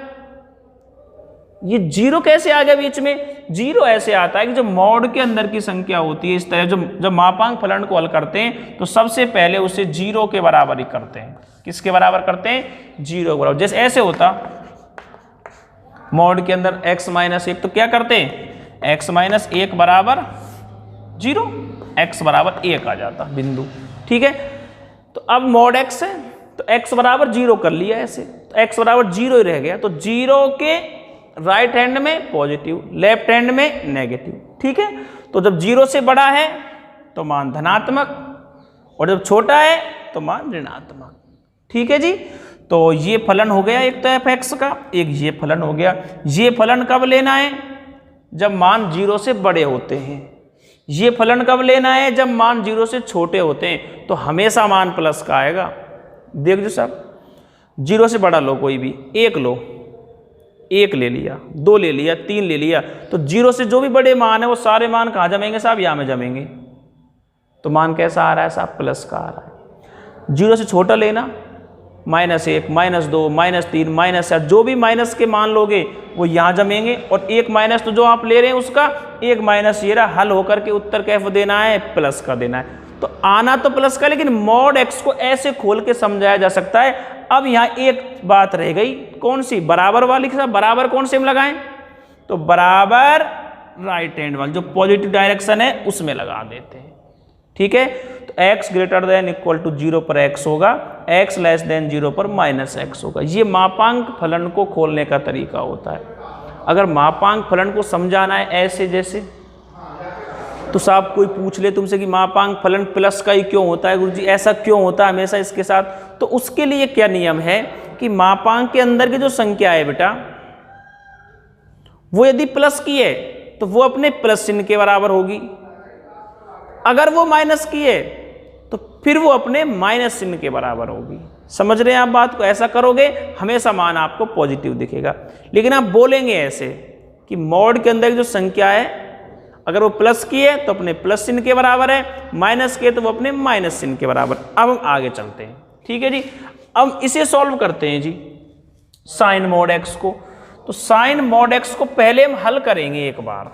ये 0 कैसे आ गया बीच में? 0 ऐसे आता है कि जब मॉड के अंदर की संख्या होती है इस तरह, जब मापांक फलन को हल करते हैं तो सबसे पहले उसे 0 के बराबर ही करते हैं। किसके बराबर करते हैं? 0 के बराबर। जैसे ऐसे होता मॉड के अंदर x माइनस 1, तो क्या करते हैं? x माइनस 1 बराबर 0, x बराबर 1 आ जाता बिंदु। ठीक है, तो अब मॉड x है तो x बराबर 0 कर लिया ऐसे, तो x बराबर 0 ही रह गया। तो 0 के राइट हैंड में पॉजिटिव, लेफ्ट हैंड में नेगेटिव। ठीक है, तो जब 0 से बड़ा है तो मान धनात्मक और जब छोटा है तो मान ऋणात्मक। ठीक है जी, तो ये फलन हो गया एक तो f(x) का, एक ये फलन हो गया। ये फलन कब लेना है? जब मान 0 से बड़े होते हैं। ये फलन कब लेना है? जब मान 0 से छोटे होते हैं। तो हमेशा मान प्लस का आएगा। देख जो साहब, 0 से बड़ा लो कोई भी, 1 लो, 1 ले लिया, 2 ले लिया, 3 ले लिया, तो 0 से जो भी बड़े मान है वो सारे मान कहाँ जमेंगे साहब? यहाँ में जमेंगे। तो मान कैसा आ रहा है साहब? प्लस का आ रहा है। 0 से छोटा लेना, -1, -2, -3, -4, जो भी माइनस के मान लोगे वो यहाँ जमेंगे। और एक माइनस तो जो आप ले रहे हैं उसका एक माइनस ये रहा, हल होकर के उत्तर कैसे देना है? प्लस का देना है। तो आना तो प्लस का, लेकिन मॉड x को ऐसे खोल के समझाया जा सकता है। अब यहाँ एक बात रह गई, कौन सी? बराबर वाली के साथ बराबर कौन से हम लगाएं? तो बराबर राइट हैंड वाली, जो पॉजिटिव डायरेक्शन है उसमें लगा देते हैं। ठीक है, तो x greater than equal to 0 पर x होगा, x लेस देन 0 पर -x होगा। ये मापांक फलन को खोलने का तरीका होता है। अगर मापांक फलन को समझाना है ऐसे जैसे, तो साहब कोई पूछ ले तुमसे कि मापांक फलन प्लस का ही क्यों होता है गुरुजी, ऐसा क्यों होता है हमेशा इसके साथ? तो उसके लिए क्या नियम है कि मापांक के अंदर की जो संख्या है बेटा, वो यदि प्लस की है तो वो अपने प्लस चिन्ह के बराबर होगी। अगर वो माइनस की है तो फिर वो अपने माइनस चिन्ह के बराबर होगी। समझ रहे हैं आप बात को? ऐसा करोगे हमेशा मान आपको पॉजिटिव दिखेगा। लेकिन आप बोलेंगे ऐसे कि मॉड के अंदर की जो संख्या है अगर वो प्लस की है तो अपने प्लस चिन्ह के बराबर है, माइनस की है तो वो अपने माइनस चिन्ह के बराबर। अब हम आगे चलते हैं। ठीक है जी, अब इसे सॉल्व करते हैं जी, साइन मॉड x को। तो साइन मॉड x को पहले हम हल करेंगे, एक बार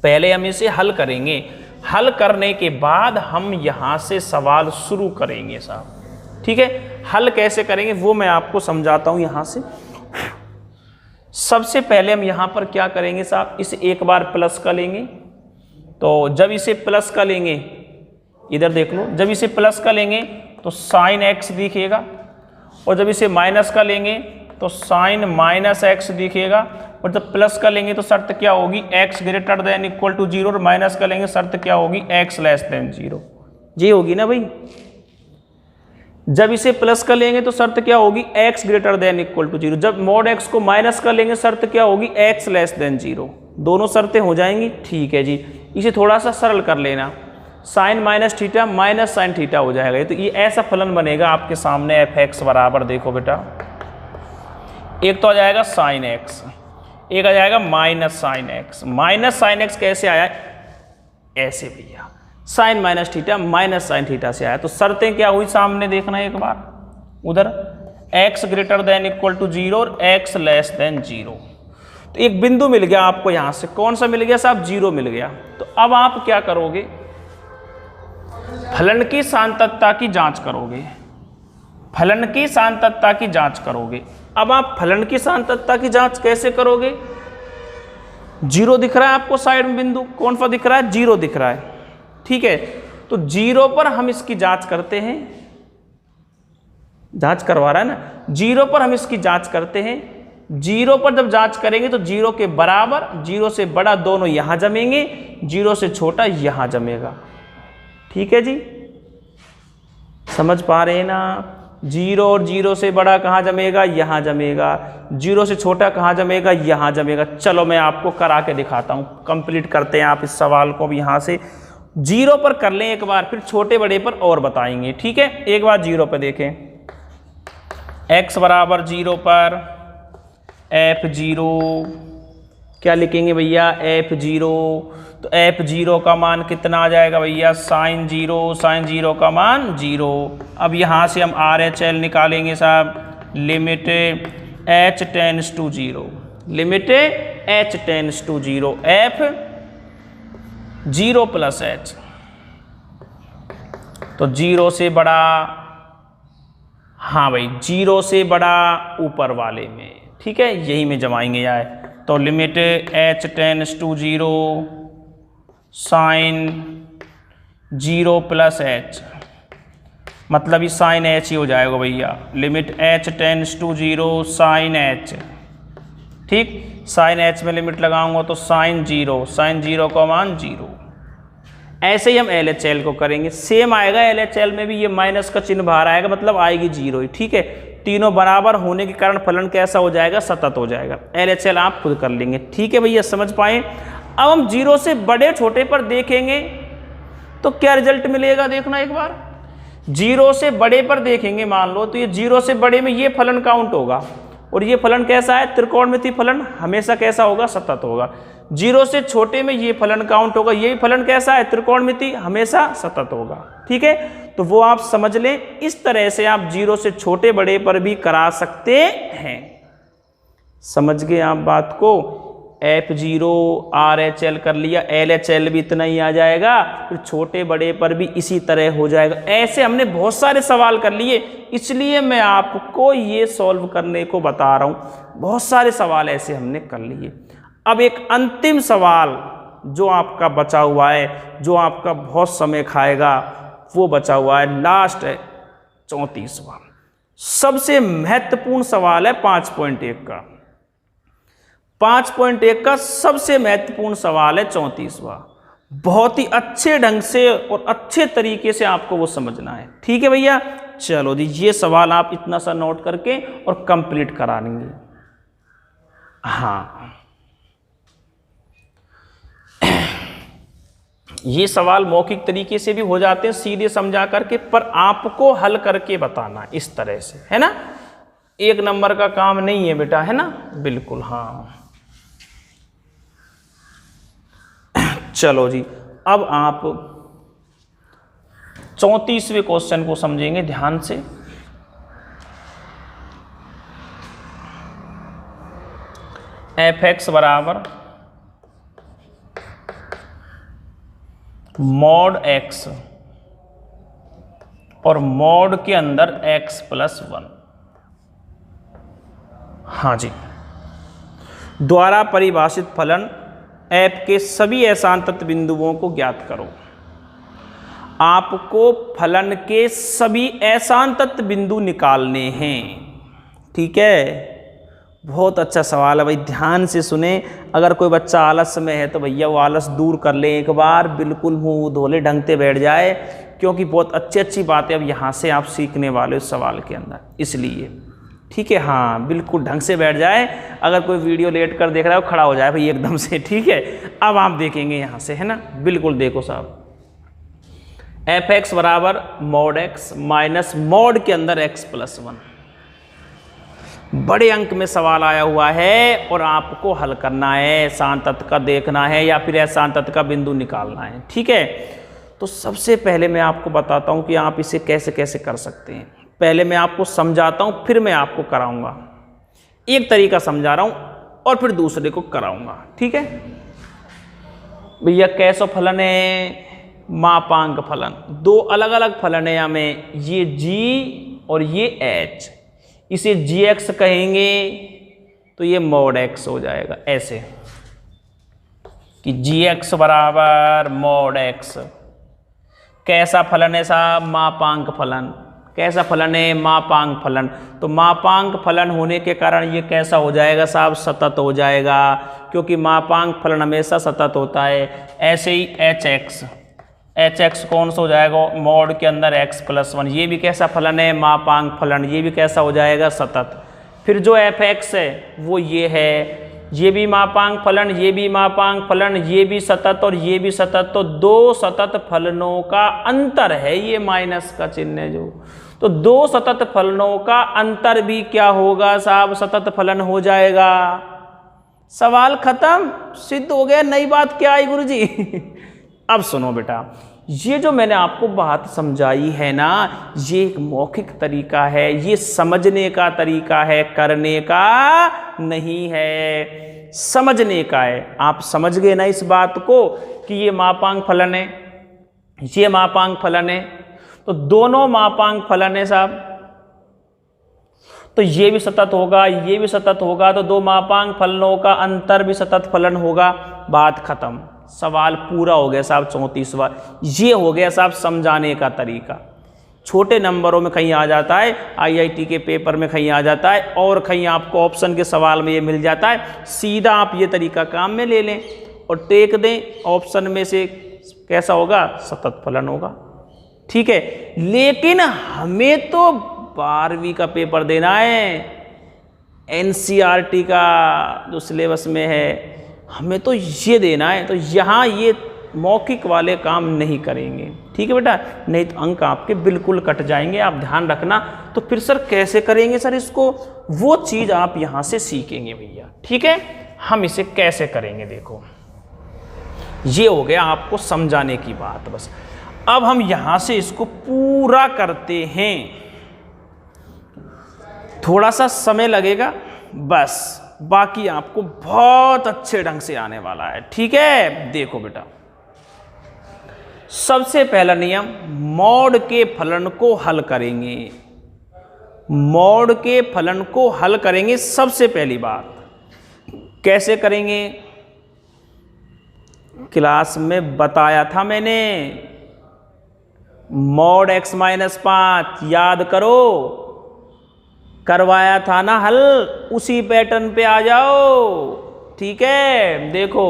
पहले हम इसे हल करेंगे। हल करने के बाद हम यहां से सवाल शुरू करेंगे साहब। ठीक है, हल कैसे करेंगे वो मैं आपको समझाता हूं। यहां से सबसे पहले हम यहां पर क्या करेंगे साहब, इसे एक बार प्लस का लेंगे। तो जब इसे प्लस का लेंगे, इधर देख लो, जब इसे प्लस का लेंगे तो साइन x दिखेगा, और जब इसे माइनस का लेंगे तो साइन -x दिखेगा। और जब प्लस का लेंगे तो शर्त क्या होगी? x greater than equal to 0, और माइनस का लेंगे शर्त क्या होगी? x less than 0। ये होगी ना भाई, जब इसे प्लस कर लेंगे तो शर्त क्या होगी, x greater than equal to 0। जब मॉड x को माइनस कर लेंगे शर्त क्या होगी, x लेस देन 0। दोनों शर्तें हो जाएंगी। ठीक है जी, इसे थोड़ा सा सरल कर लेना, sine minus theta minus sine theta हो जाएगा। तो ये ऐसा फलन बनेगा आपके सामने f(x) बराबर, देखो बेटा, एक तो आ जाएगा साइन x, एक आ जाएगा minus sine x। Minus sine x कैसे आया, ऐसे भैया, sine minus theta minus sine theta से आया। तो शर्तें क्या हुई सामने देखना एक बार, उधर x greater than equal to 0 और x लेस देन 0। तो एक बिंदु मिल गया आपको यहां से, कौन सा मिल गया साहब, 0 मिल गया। तो अब आप क्या करोगे, फलन की सांततता की जांच करोगे, फलन की सांततता की जांच करोगे। अब आप फलन की सांततता की जांच कैसे करोगे, 0 दिख रहा है आपको साइड में बिंदु, कौन सा दिख रहा है, 0 दिख रहा है। ठीक है, तो 0 पर हम इसकी जांच करते हैं, जांच करवा रहा है ना, 0 पर हम इसकी जांच करते हैं। 0 पर जब जांच करेंगे तो 0 के बराबर, 0 से बड़ा दोनों यहां जमेंगे, 0 से छोटा यहां जमेगा। ठीक है जी, समझ पा रहे हैं ना, 0 और 0 से बड़ा कहाँ जमेगा, यहाँ जमेगा। 0 से छोटा कहाँ जमेगा, यहाँ जमेगा। चलो मैं आपको करा के दिखाता हूँ, कंप्लीट करते हैं आप इस सवाल को। अब यहाँ से 0 पर कर लें एक बार, फिर छोटे बड़े पर और बताएंगे। ठीक है, एक बार 0 पर देखें, x बराबर 0 पर f0 क्या लिखेंगे भैया, f0। तो f0 का मान कितना आ जाएगा भैया, साइन 0, साइन 0 का मान 0। अब यहाँ से हम RHL निकालेंगे साहब, limit h tends to 0, limit h tends to 0, f0 plus h। तो 0 से बड़ा, हाँ भाई 0 से बड़ा ऊपर वाले में, ठीक है, यही में जमाएंगे यार। तो limit h tends to 0 sine 0 plus h, मतलब ये साइन h ही हो जाएगा भैया। Limit h tends to 0 sine h, ठीक, साइन h में लिमिट लगाऊंगा तो साइन 0, साइन 0 का मान 0। ऐसे ही हम LHL को करेंगे, सेम आएगा। LHL में भी ये माइनस का चिन्ह बाहर आएगा, मतलब आएगी 0 ही। ठीक है, तीनों बराबर होने के कारण फलन कैसा हो जाएगा, सतत हो जाएगा। LHL आप खुद कर लेंगे। ठीक है भैया, समझ पाए। अब हम 0 से बड़े छोटे पर देखेंगे तो क्या रिजल्ट मिलेगा, देखना एक बार। 0 से बड़े पर देखेंगे, मान लो तो ये 0 से बड़े में ये फलन काउंट होगा, और ये फलन कैसा है, त्रिकोणमिति फलन हमेशा कैसा होगा, सतत होगा। 0 से छोटे में ये फलन काउंट होगा, ये फलन कैसा है, त्रिकोणमिति हमेशा सतत होगा। ठीक है, तो वो आप समझ लें। इस तरह से आप 0 से छोटे बड़े पर भी करा सकते हैं। समझ गए आप बात को। f0 RHL कर लिया, LHL भी इतना ही आ जाएगा, फिर छोटे बड़े पर भी इसी तरह हो जाएगा। ऐसे हमने बहुत सारे सवाल कर लिए, इसलिए मैं आपको ये सॉल्व करने को बता रहा हूँ। बहुत सारे सवाल ऐसे हमने कर लिए। अब एक अंतिम सवाल जो आपका बचा हुआ है, जो आपका बहुत समय खाएगा, वो बचा हुआ है, लास्ट है 34वां, सबसे महत्वपूर्ण सवाल है 5.1 का। 5.1 का सबसे महत्वपूर्ण सवाल है 34वां। बहुत ही अच्छे ढंग से और अच्छे तरीके से आपको वो समझना है। ठीक है भैया, चलो जी, ये सवाल आप इतना सा नोट करके और कंप्लीट करा लेंगे। हाँ, ये सवाल मौखिक तरीके से भी हो जाते हैं, सीधे समझा करके, पर आपको हल करके बताना इस तरह से, है ना। 1 नंबर का काम नहीं है बेटा, है ना, बिल्कुल। हाँ, चलो जी, अब आप 34वें क्वेश्चन को समझेंगे ध्यान से। f(x) बराबर मॉड x और मॉड के अंदर x प्लस 1, हाँ जी, द्वारा परिभाषित फलन f के सभी असांतत बिंदुओं को ज्ञात करो। आपको फलन के सभी असांतत बिंदु निकालने हैं। ठीक है, बहुत अच्छा सवाल है भाई, ध्यान से सुने। अगर कोई बच्चा आलस में है तो भैया वो आलस दूर कर ले एक बार, बिल्कुल मुंह धोले ढंग से बैठ जाए, क्योंकि बहुत अच्छी अच्छी बातें अब यहाँ से आप सीखने वाले हो सवाल के अंदर, इसलिए ठीक है। हाँ बिल्कुल ढंग से बैठ जाए, अगर कोई वीडियो लेट कर देख रहा है खड़ा हो जाए भाई एकदम से, ठीक है। अब आप देखेंगे यहाँ से, है ना, बिल्कुल देखो साहब, f(x) बराबर mod x माइनस mod के अंदर x प्लस 1, बड़े अंक में सवाल आया हुआ है और आपको हल करना है, सांतत का देखना है या फिर सांतत का बिंदु निकालना है, ठीक है। तो सबसे पहले मैं आपको बताता हूँ कि आप इसे कैसे कैसे कर सकते हैं। पहले मैं आपको समझाता हूँ, फिर मैं आपको कराऊंगा। एक तरीका समझा रहा हूँ और फिर दूसरे को कराऊंगा, ठीक है भैया। कैसा फलन है? मापांक फलन। दो अलग अलग फलन है हमें, ये g और ये h, इसे gx कहेंगे तो ये mod x हो जाएगा, ऐसे कि gx बराबर mod x। कैसा फलन है साहब? मापांक फलन। कैसा फलन है? मापांक फलन। तो मापांक फलन होने के कारण ये कैसा हो जाएगा साहब? सतत हो जाएगा, क्योंकि मापांक फलन हमेशा सतत होता है। ऐसे ही hx कौन सा हो जाएगा? मॉड के अंदर x प्लस 1, ये भी कैसा फलन है? मापांक फलन, ये भी कैसा हो जाएगा? सतत। फिर जो fx है वो ये है, ये भी मापांक फलन, ये भी मापांक फलन, ये भी सतत और ये भी सतत। तो दो सतत फलनों का अंतर है ये माइनस का चिन्ह है जो, तो दो सतत फलनों का अंतर भी क्या होगा साहब? सतत फलन हो जाएगा। सवाल खत्म, सिद्ध हो गया। नई बात क्या आई गुरुजी? अब सुनो बेटा, ये जो मैंने आपको बात समझाई है ना, ये एक मौखिक तरीका है, ये समझने का तरीका है, करने का नहीं है, समझने का है। आप समझ गए ना इस बात को कि ये मापांक फलन है, ये मापांक फलन है, तो दोनों मापांक फलन है साहब, तो ये भी सतत होगा, ये भी सतत होगा, तो दो मापांक फलनों का अंतर भी सतत फलन होगा। बात खत्म, सवाल पूरा हो गया साहब। 34वां ये हो गया साहब समझाने का तरीका। छोटे नंबरों में कहीं आ जाता है, IIT के पेपर में कहीं आ जाता है, और कहीं आपको ऑप्शन के सवाल में ये मिल जाता है। सीधा आप ये तरीका काम में ले लें और टेक दें, ऑप्शन में से कैसा होगा? सतत फलन होगा, ठीक है। लेकिन हमें तो 12वीं का पेपर देना है, NCERT का जो सिलेबस में है, हमें तो ये देना है। तो यहाँ ये मौखिक वाले काम नहीं करेंगे, ठीक है बेटा, नहीं तो अंक आपके बिल्कुल कट जाएंगे। आप ध्यान रखना। तो फिर सर कैसे करेंगे सर इसको? वो चीज़ आप यहाँ से सीखेंगे भैया, ठीक है। हम इसे कैसे करेंगे देखो, ये हो गया आपको समझाने की बात बस। अब हम यहाँ से इसको पूरा करते हैं, थोड़ा सा समय लगेगा बस, बाकी आपको बहुत अच्छे ढंग से आने वाला है, ठीक है। देखो बेटा, सबसे पहला नियम, मॉड के फलन को हल करेंगे। मॉड के फलन को हल करेंगे। सबसे पहली बात कैसे करेंगे? क्लास में बताया था मैंने, मॉड x माइनस 5 याद करो, करवाया था ना हल, उसी पैटर्न पे आ जाओ, ठीक है। देखो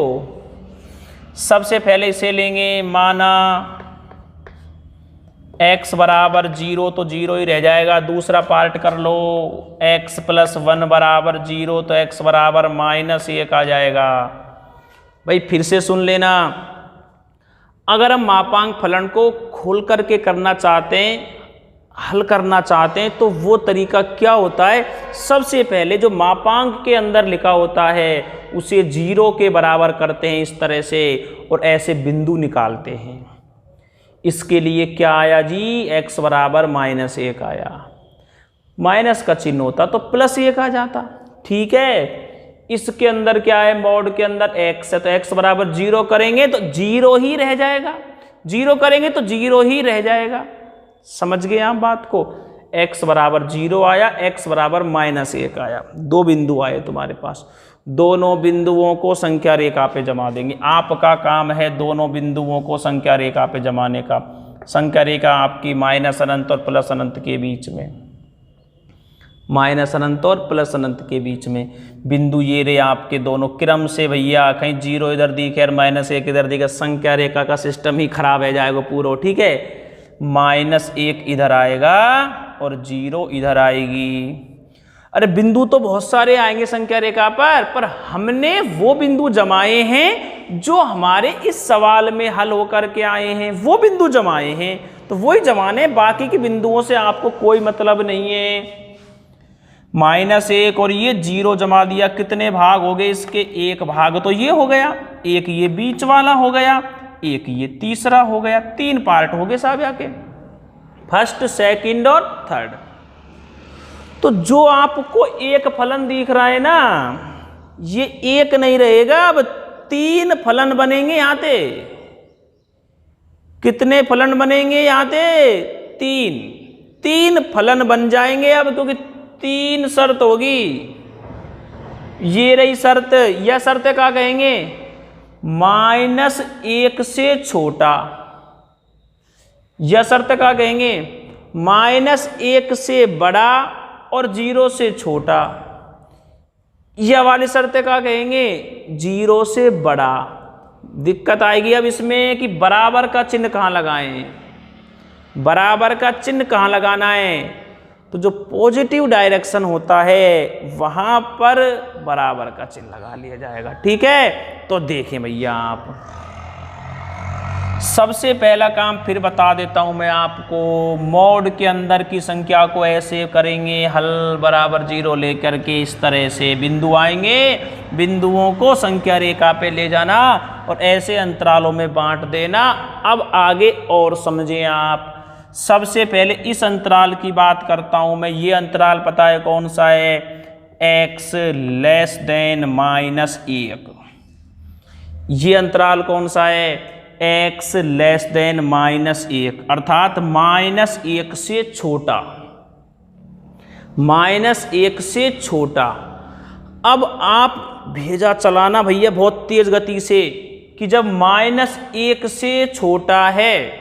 सबसे पहले इसे लेंगे, माना x बराबर 0 तो 0 ही रह जाएगा। दूसरा पार्ट कर लो, x प्लस 1 बराबर 0 तो x बराबर -1 आ जाएगा। भाई फिर से सुन लेना, अगर हम मापांक फलन को खोल करके करना चाहते हैं, हल करना चाहते हैं, तो वो तरीका क्या होता है? सबसे पहले जो मापांक के अंदर लिखा होता है उसे 0 के बराबर करते हैं इस तरह से, और ऐसे बिंदु निकालते हैं। इसके लिए क्या आया जी? x बराबर -1 आया। माइनस का चिन्ह होता तो +1 आ जाता, ठीक है। इसके अंदर क्या है? मॉड के अंदर x है, तो x बराबर 0 करेंगे तो 0 ही रह जाएगा, 0 करेंगे तो 0 ही रह जाएगा। समझ गए आप बात को? x बराबर 0 आया, x बराबर -1 आया, दो बिंदु आए तुम्हारे पास। दोनों बिंदुओं को संख्या रेखा पे जमा देंगे। आपका काम है दोनों बिंदुओं को संख्या रेखा पे जमाने का। संख्या रेखा आपकी -अनंत और प्लस अनंत के बीच में, -अनंत और प्लस अनंत के बीच में बिंदु ये रहे आपके दोनों। क्रम से भैया, कहीं 0 इधर दिखे और -1 इधर दिखे, संख्या रेखा का सिस्टम ही खराब है जाएगा पूरा, ठीक है। -1 इधर आएगा और 0 इधर आएगी। अरे बिंदु तो बहुत सारे आएंगे संख्या रेखा पर हमने वो बिंदु जमाए हैं जो हमारे इस सवाल में हल होकर के आए हैं, वो बिंदु जमाए हैं, तो वही जमाने, बाकी के बिंदुओं से आपको कोई मतलब नहीं है। -1 और ये 0 जमा दिया, कितने भाग हो गए इसके? 1 भाग तो ये हो गया, 1 ये बीच वाला हो गया, 1 ये तीसरा हो गया, 3 पार्ट हो गए साहब यहाँ के, फर्स्ट, सेकंड और थर्ड। तो जो आपको एक फलन दिख रहा है ना, ये एक नहीं रहेगा, अब 3 फलन बनेंगे यहाँ पे। कितने फलन बनेंगे यहाँ पे? 3 फलन बन जाएंगे अब, क्योंकि 3 शर्त होगी। ये रही शर्त, यह शर्त क्या कहेंगे? -1 से छोटा, यह शर्त क्या कहेंगे? -1 से बड़ा और 0 से छोटा। यह वाली शर्त क्या कहेंगे? 0 से बड़ा। दिक्कत आएगी अब इसमें कि बराबर का चिन्ह कहाँ लगाएं, बराबर का चिन्ह कहाँ लगाना है? तो जो पॉजिटिव डायरेक्शन होता है वहां पर बराबर का चिन्ह लगा लिया जाएगा। ठीक है, तो देखें भैया, आप सबसे पहला काम फिर बता देता हूं मैं आपको, मॉड के अंदर की संख्या को ऐसे करेंगे हल, बराबर 0 लेकर के इस तरह से बिंदु आएंगे, बिंदुओं को संख्या रेखा पे ले जाना और ऐसे अंतरालों में बांट देना। अब आगे और समझें आप। सबसे पहले इस अंतराल की बात करता हूं मैं। ये अंतराल पता है कौन सा है? x less then -1। ये अंतराल कौन सा है? x लेस देन -1, अर्थात -1 से छोटा, -1 से छोटा। अब आप भेजा चलाना भैया बहुत तेज गति से कि जब -1 से छोटा है,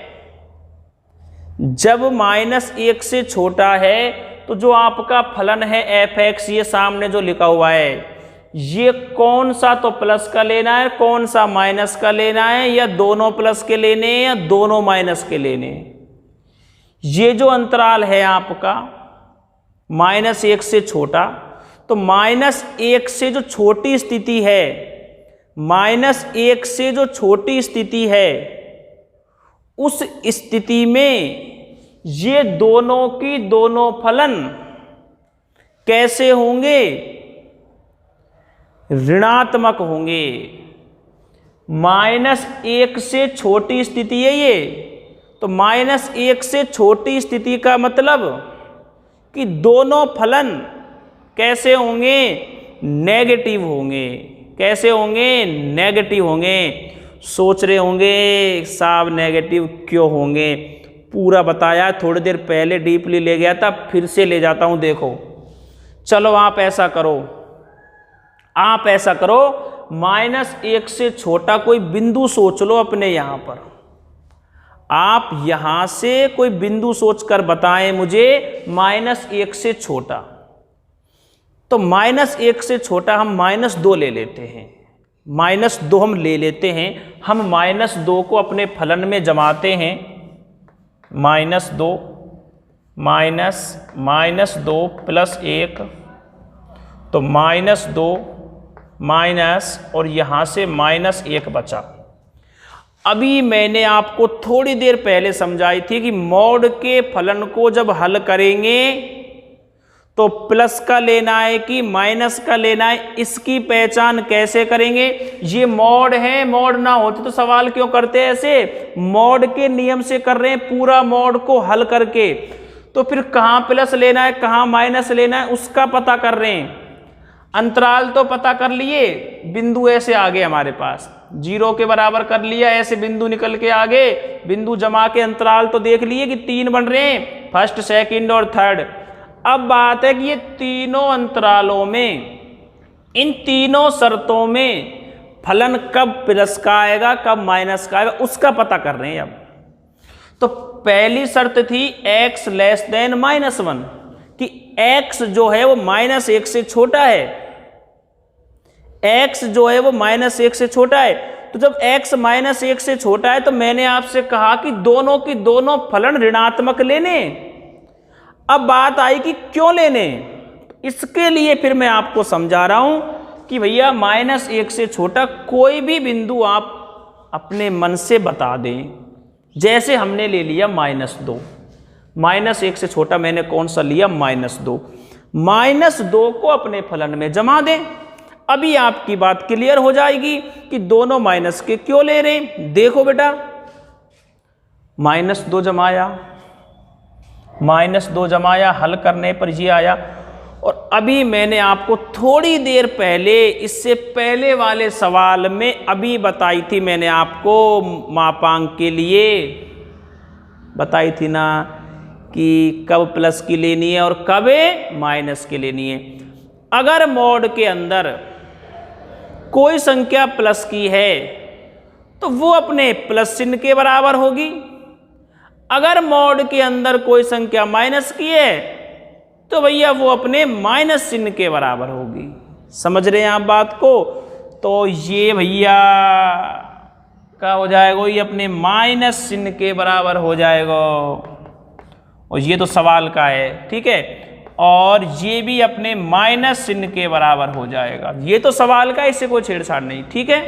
जब -1 से छोटा है तो जो आपका फलन है f(x), ये सामने जो लिखा हुआ है, ये कौन सा तो प्लस का लेना है, कौन सा माइनस का लेना है, या दोनों प्लस के लेने हैं या दोनों माइनस के लेने हैं? ये जो अंतराल है आपका -1 से छोटा, तो -1 से जो छोटी स्थिति है, -1 से जो छोटी स्थिति है, उस स्थिति में ये दोनों की दोनों फलन कैसे होंगे? ऋणात्मक होंगे। -1 से छोटी स्थिति है ये, तो -1 से छोटी स्थिति का मतलब कि दोनों फलन कैसे होंगे? नेगेटिव होंगे। कैसे होंगे? नेगेटिव होंगे। सोच रहे होंगे साहब नेगेटिव क्यों होंगे? पूरा बताया, थोड़ी देर पहले डीपली ले गया था, फिर से ले जाता हूं। देखो, चलो आप ऐसा करो, आप ऐसा करो, -1 से छोटा कोई बिंदु सोच लो अपने यहां पर। आप यहां से कोई बिंदु सोचकर बताएं मुझे -1 से छोटा। तो -1 से छोटा हम -2 ले लेते हैं, -2 हम ले लेते हैं। हम -2 को अपने फलन में जमाते हैं। -2 -2 + 1, तो -2 माइनस और यहां से -1 बचा। अभी मैंने आपको थोड़ी देर पहले समझाई थी कि मॉड के फलन को जब हल करेंगे तो प्लस का लेना है कि माइनस का लेना है, इसकी पहचान कैसे करेंगे? ये मॉड है, मॉड ना होते तो सवाल क्यों करते हैं ऐसे? मॉड के नियम से कर रहे हैं पूरा मॉड को हल करके, तो फिर कहां प्लस लेना है कहां माइनस लेना है उसका पता कर रहे हैं। अंतराल तो पता कर लिए, बिंदु ऐसे आ गए हमारे पास, 0 के बराबर कर लिया, ऐसे बिंदु निकल के आगे, बिंदु जमा के अंतराल तो देख लिए कि 3 बन रहे हैं, फर्स्ट, सेकंड और थर्ड। अब बात है कि ये तीनों अंतरालों में, इन तीनों शर्तों में फलन कब प्लस का आएगा कब माइनस का आएगा उसका पता कर रहे हैं। अब तो पहली शर्त थी x लेस देन -1, कि x जो है वो -1 से छोटा है, x जो है वो -1 से छोटा है। तो जब x माइनस 1 से छोटा है तो मैंने आपसे कहा कि दोनों की दोनों फलन ऋणात्मक लेने। अब बात आई कि क्यों लेने, इसके लिए फिर मैं आपको समझा रहा हूं कि भैया माइनस 1 से छोटा कोई भी बिंदु आप अपने मन से बता दें। जैसे हमने ले लिया -2, माइनस 1 से छोटा मैंने कौन सा लिया, -2। -2 को अपने फलन में जमा दें। अभी आपकी बात क्लियर हो जाएगी कि दोनों माइनस के क्यों ले रहे हैं। देखो बेटा, -2 जमाया, -2 जमाया, हल करने पर ये आया। और अभी मैंने आपको थोड़ी देर पहले, इससे पहले वाले सवाल में अभी बताई थी मैंने आपको, मापांक के लिए बताई थी ना कि कब प्लस की लेनी है और कब माइनस की लेनी है। अगर मॉड के अंदर कोई संख्या प्लस की है तो वो अपने प्लस चिन्ह के बराबर होगी। अगर मॉड के अंदर कोई संख्या माइनस की है तो भैया वो अपने माइनस चिन्ह के बराबर होगी। समझ रहे हैं आप बात को। तो ये भैया क्या हो जाएगा, ये अपने माइनस चिन्ह के बराबर हो जाएगा। और ये तो सवाल का है, ठीक है। और ये भी अपने माइनस चिन्ह के बराबर हो जाएगा। ये तो सवाल का, इससे कोई छेड़छाड़ नहीं, ठीक है।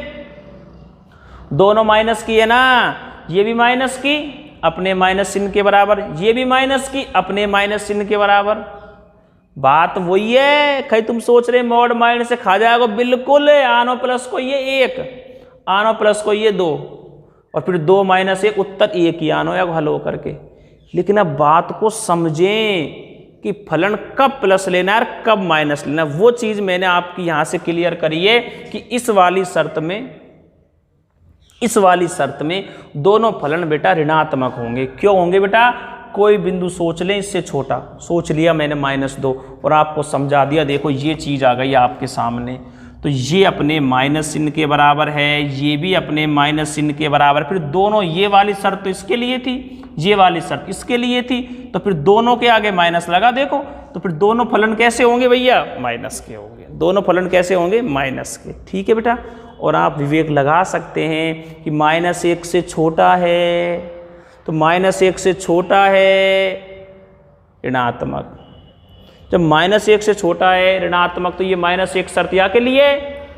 दोनों माइनस की है ना, ये भी माइनस की अपने माइनस चिन्ह के बराबर, ये भी माइनस की अपने माइनस चिन्ह के बराबर। बात वही है। कहीं तुम सोच रहे मॉड माइनस से खा जाएगा, बिल्कुल। आनो प्लस को ये 1, आनो प्लस को ये 2, और फिर 2 माइनस 1, उत्तर 1 ही आनो या हल हो करके। लेकिन अब बात को समझें कि फलन कब प्लस लेना है और कब माइनस लेना है। वो चीज मैंने आपकी यहां से क्लियर करी है कि इस वाली शर्त में दोनों फलन बेटा ऋणात्मक होंगे। क्यों होंगे बेटा, कोई बिंदु सोच लें इससे छोटा, सोच लिया मैंने -2 और आपको समझा दिया। देखो ये चीज आ गई आपके सामने, तो ये अपने माइनस चिन्ह के बराबर है, ये भी अपने माइनस चिन्ह के बराबर। फिर दोनों, ये वाली शर्त तो इसके लिए थी, ये वाली शर्त इसके लिए थी, तो फिर दोनों के आगे माइनस लगा। देखो तो फिर दोनों फलन कैसे होंगे भैया, माइनस के होंगे। दोनों फलन कैसे होंगे, माइनस के, ठीक है बेटा। और आप विवेक लगा सकते हैं कि -1 से छोटा है, तो -1 से छोटा है ऋणात्मक। जब -1 से छोटा है ऋणात्मक, तो ये -1 शर्त या के लिए,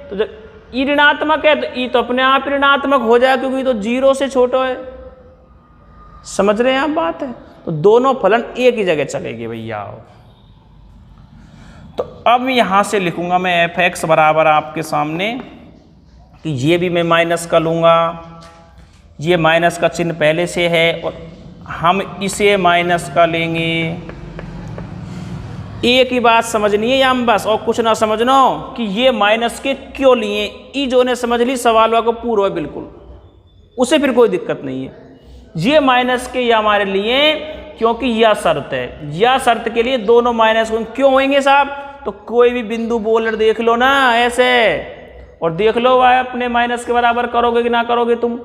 तो जब ई ऋणात्मक है तो ई तो अपने आप ऋणात्मक हो जाए, क्योंकि तो 0 से छोटा है। समझ रहे हैं आप बात है। तो दोनों फलन एक ही जगह चलेंगे भैया। तो अब यहां से लिखूंगा मैं f(x) बराबर आपके सामने कि ये भी मैं माइनस का लूंगा, ये माइनस का चिन्ह पहले से है और हम इसे माइनस का लेंगे। एक ही बात समझनी है या बस, और कुछ ना समझना कि ये माइनस के क्यों लिए। ई जो ने समझ ली सवाल को पूरा है बिल्कुल, उसे फिर कोई दिक्कत नहीं है। ये माइनस के या हमारे लिए क्योंकि यह शर्त है, यह शर्त के लिए दोनों माइनस क्यों होंगे साहब। तो कोई भी बिंदु बोलर देख लो ना ऐसे, और देख लो भाई अपने माइनस के बराबर करोगे कि ना करोगे तुम।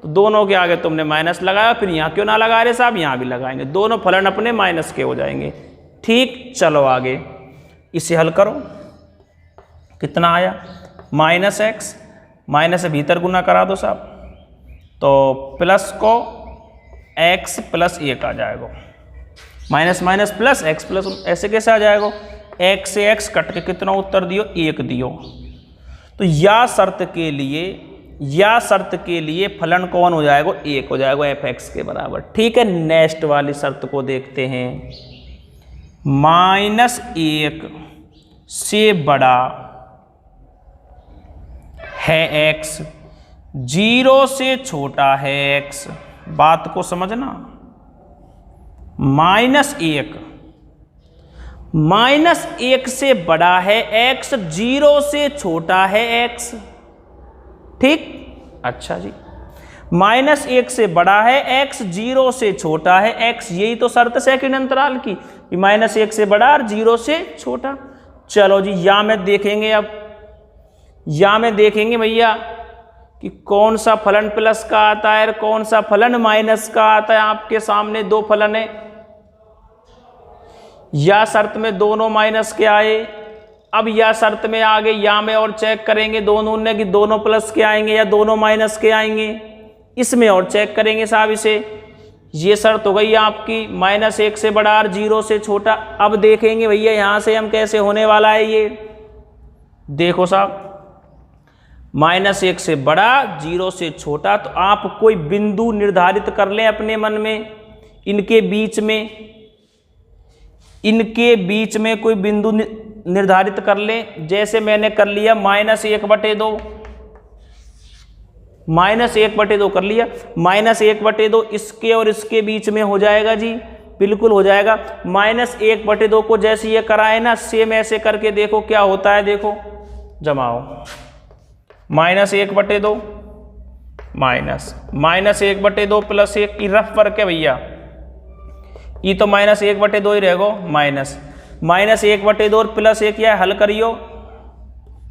तो दोनों के आगे तुमने माइनस लगाया, फिर यहाँ क्यों ना लगा रहे साहब, यहाँ भी लगाएंगे। दोनों फलन अपने माइनस के हो जाएंगे। ठीक, चलो आगे इसे हल करो। कितना आया, -x, माइनस से भीतर गुना करा दो साहब, तो प्लस को x + 1 आ जाएगा। Minus minus plus x plus, ऐसे कैसे आ जाएगा। x से x कट के कितना उत्तर दियो, 1 दियो। तो या शर्त के लिए फलन कौन हो जाएगा, 1 हो जाएगा, f(x) के बराबर। ठीक है, नेक्स्ट वाली शर्त को देखते हैं। -1 से बड़ा है x, 0 से छोटा है x। बात को समझना। -1 से बड़ा है x, 0 से छोटा है x। ठीक, अच्छा जी। -1 से बड़ा है x, 0 से छोटा है x। यही तो शर्त सेकंड अंतराल की, -1 से बड़ा और 0 से छोटा। चलो जी, या में देखेंगे। अब या में देखेंगे भैया कि कौन सा फलन प्लस का आता है और कौन सा फलन माइनस का आता है। आपके सामने दो फलन है, या शर्त में दोनों माइनस के आए अब यह शर्त में आगे या में और चेक करेंगे दोनों ने कि दोनों प्लस के आएंगे या दोनों माइनस के आएंगे, इसमें और चेक करेंगे साहब इसे। ये शर्त हो गई आपकी -1 से बड़ा और 0 से छोटा। अब देखेंगे भैया यहाँ से हम कैसे होने वाला है ये, देखो साहब -1 से बड़ा 0 से छोटा, तो आप कोई बिंदु निर्धारित कर लें अपने मन में, इनके बीच में कोई बिंदु निर्धारित कर लें। जैसे मैंने कर लिया -1/2, -1/2 कर लिया, -1/2 इसके और इसके बीच में हो जाएगा जी, बिल्कुल हो जाएगा। -1/2 को जैसे ये कराए ना, सेम ऐसे करके देखो क्या होता है, देखो जमाओ -1/2 -1/2 +1 की रफ फर्क है भैया, ये तो -1/2 ही रहेगा, -1/2 और +1 या हल करियो,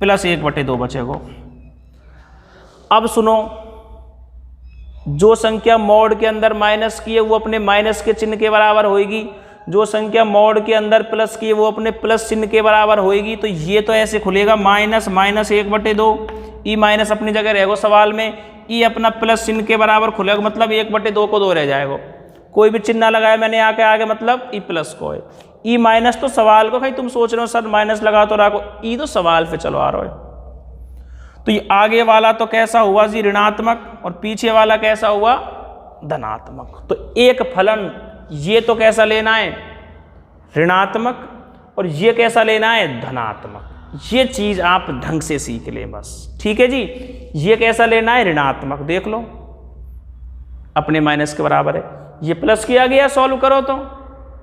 +1/2 बचेगा। अब सुनो, जो संख्या मॉड के अंदर माइनस की है वो अपने माइनस के चिन्ह के बराबर होगी, जो संख्या मॉड के अंदर प्लस की है वो अपने प्लस चिन्ह के बराबर होगी। तो ये तो ऐसे खुलेगा -1/2, ई माइनस अपनी जगह रहेगा सवाल में, ई अपना प्लस चिन्ह के बराबर खुलेगा, मतलब 1/2 को 2 रह जाएगा। कोई भी चिन्ह लगाया मैंने आगे मतलब ई प्लस को है, ई माइनस तो सवाल को, कहीं तुम सोच रहे हो सर माइनस लगा तो रखो, ई तो सवाल पे चलो आ रहा है। तो ये आगे वाला तो कैसा हुआ जी, ऋणात्मक, और पीछे वाला कैसा हुआ, धनात्मक। तो एक फलन ये तो कैसा लेना है, ऋणात्मक, और ये कैसा लेना है, धनात्मक। ये चीज आप ढंग से सीख लें बस, ठीक है जी। ये कैसा लेना है, ऋणात्मक, देख लो अपने माइनस के बराबर है, ये प्लस किया गया, सॉल्व करो तो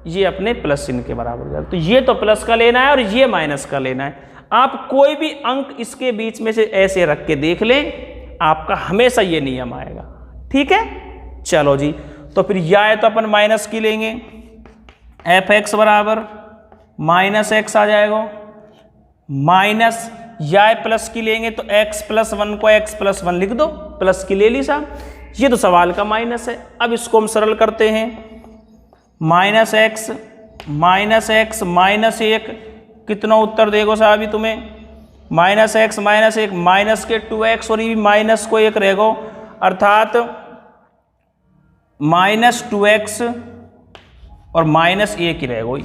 ये अपने प्लस चिन्ह के बराबर हो जाएगा। तो ये तो प्लस का लेना है और ये माइनस का लेना है। आप कोई भी अंक इसके बीच में से ऐसे रख के देख लें, आपका हमेशा ये नियम आएगा, ठीक है। चलो जी, तो फिर या तो अपन माइनस की लेंगे, f(x) बराबर -x आ जाएगा, माइनस या प्लस की लेंगे तो x+1 को x+1 लिख दो, प्लस की ले ली साहब, ये तो सवाल का माइनस है। अब इसको हम सरल करते हैं, -x -1 कितना उत्तर देगा साहब ही तुम्हें, -x -1 माइनस के 2x और ये माइनस को 1 रहेगा, अर्थात -2x और -1 ही रहेगा,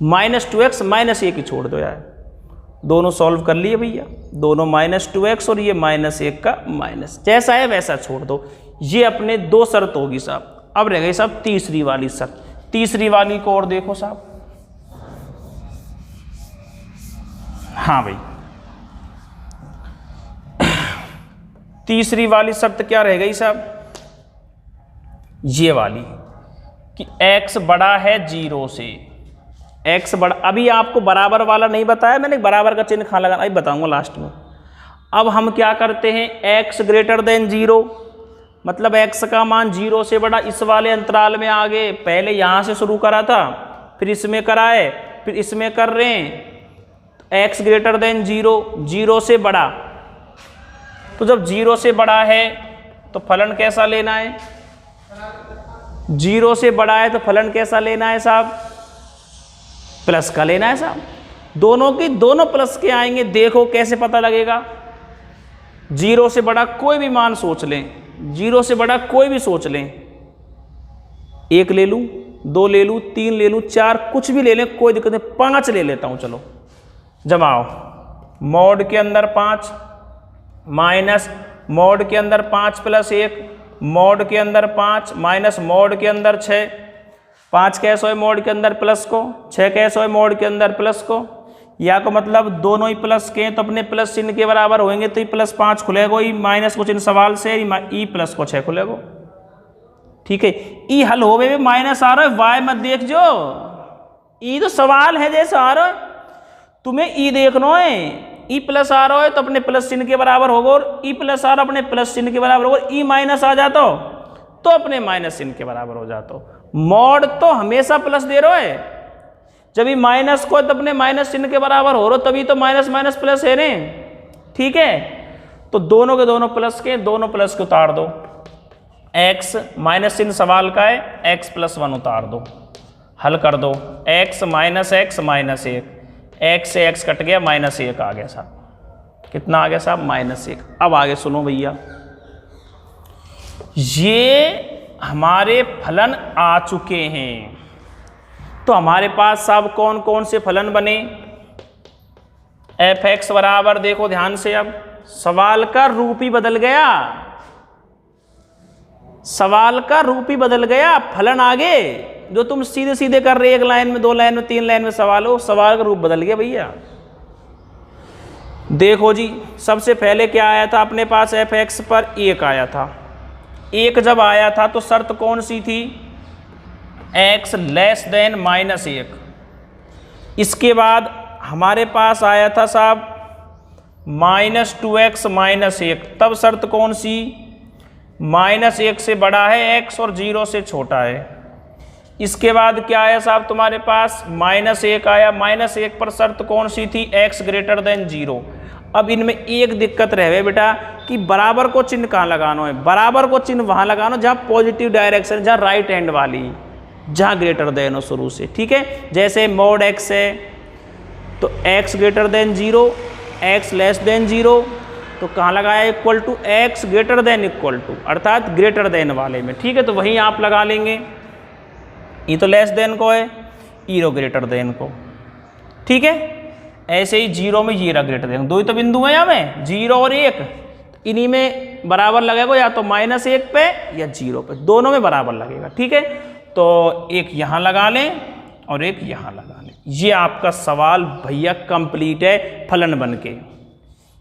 -2x -1 ही छोड़ दो यार, दोनों सॉल्व कर लिए भैया, दोनों -2x और ये -1 का माइनस, जैसा है वैसा छोड़ दो। ये अपने 2 शर्त होगी साहब। अब रह गई साहब तीसरी वाली शर्त, तीसरी वाली को और देखो साहब। हाँ भाई, तीसरी वाली शर्त क्या रह गई साहब, ये वाली कि x बड़ा है 0 से, x बड़ा, अभी आपको बराबर वाला नहीं बताया मैंने, बराबर का चिन्ह कहाँ लगाना अभी बताऊंगा लास्ट में। अब हम क्या करते हैं, x > 0, मतलब x का मान 0 से बड़ा, इस वाले अंतराल में आगे, पहले यहाँ से शुरू करा था, फिर इसमें कराए, फिर इसमें कर रहे हैं, x > 0, 0 से बड़ा। तो जब 0 से बड़ा है तो फलन कैसा लेना है, 0 से बड़ा है तो फलन कैसा लेना है साहब, प्लस का लेना है साहब। दोनों की दोनों प्लस के आएंगे, देखो कैसे पता लगेगा। 0 से बड़ा कोई भी मान सोच लें, 0 से बड़ा कोई भी सोच लें, 1 ले लूँ, 2 ले लूँ, 3 ले लूँ, 4 कुछ भी ले लें, कोई दिक्कत नहीं, 5 ले लेता हूँ, चलो जमाओ। मॉड के अंदर 5 माइनस मॉड के अंदर 5 + 1, मॉड के अंदर 5 माइनस मॉड के अंदर 6, 5 कैसे है मॉड के अंदर प्लस को, 6 कैसे है मॉड के अंदर प्लस को, या को मतलब दोनों ही प्लस के हैं तो अपने प्लस चिन्ह के बराबर होंगे, तो +5 खुलेगा, ई माइनस को चिन्ह सवाल से, ई प्लस को 6 खुलेगा, ठीक है। ई हल हो गए, माइनस आ रहा है, वाई मत देख जो, ई तो सवाल है जैसे आ रहा है, तुम्हें ई देखना है, ई प्लस आ रहा है तो अपने प्लस चिन्ह के बराबर होगा, और ई प्लस आ रहा अपने प्लस चिन्ह के बराबर होगा, ई माइनस आ जाता हो तो अपने माइनस चिन्ह के बराबर हो जाता हो। मॉड तो हमेशा प्लस दे रहा है, जब ये माइनस को तो अपने माइनस चिन्ह के बराबर हो रहा, तभी तो माइनस माइनस प्लस है रे, ठीक है। तो दोनों के दोनों प्लस के, दोनों प्लस के उतार दो, x माइनस चिन्ह सवाल का है, x + 1 उतार दो, हल कर दो, x - x - 1, एक्स से एक्स कट गया, -1 आ गया साहब। कितना आ गया साहब? -1। अब आगे सुनो भैया, ये हमारे फलन आ चुके हैं, तो हमारे पास साहब कौन कौन से फलन बने? f(x) बराबर, देखो ध्यान से, अब सवाल का रूप ही बदल गया, सवाल का रूप ही बदल गया। फलन आगे जो तुम सीधे सीधे कर रहे, 1 लाइन में, 2 लाइन में, 3 लाइन में सवाल हो, सवाल का रूप बदल गया भैया। देखो जी, सबसे पहले क्या आया था अपने पास? f(x) पर 1 आया था। 1 जब आया था तो शर्त कौन सी थी? x less then -1। इसके बाद हमारे पास आया था साहब -2x -1, तब शर्त कौन सी? -1 से बड़ा है x और 0 से छोटा है। इसके बाद क्या आया साहब तुम्हारे पास? -1 आया। -1 पर शर्त कौन सी थी? x greater than 0। अब इनमें एक दिक्कत रह गई बेटा कि बराबर को चिन्ह कहाँ लगाना है? बराबर को चिन्ह वहाँ लगाना जहाँ पॉजिटिव डायरेक्शन, जहाँ राइट हैंड वाली, जहाँ ग्रेटर देन हो शुरू से, ठीक है। जैसे mod x है तो x greater than 0, x less than 0, तो कहाँ लगाया? Equal to x greater than equal to, अर्थात ग्रेटर देन वाले में, ठीक है। तो वहीं आप लगा लेंगे, ये तो लेस देन को है, ईरो ग्रेटर देन को, ठीक है। ऐसे ही 0 में ये रहा ग्रेटर देन, दो ही तो बिंदु हैं यहाँ में, 0 और 1, इन्हीं में बराबर लगेगा, या तो -1 पे या 0 पे, दोनों में बराबर लगेगा, ठीक है। तो एक यहाँ लगा लें और एक यहाँ लगा लें। ये आपका सवाल भैया कंप्लीट है फलन बन के,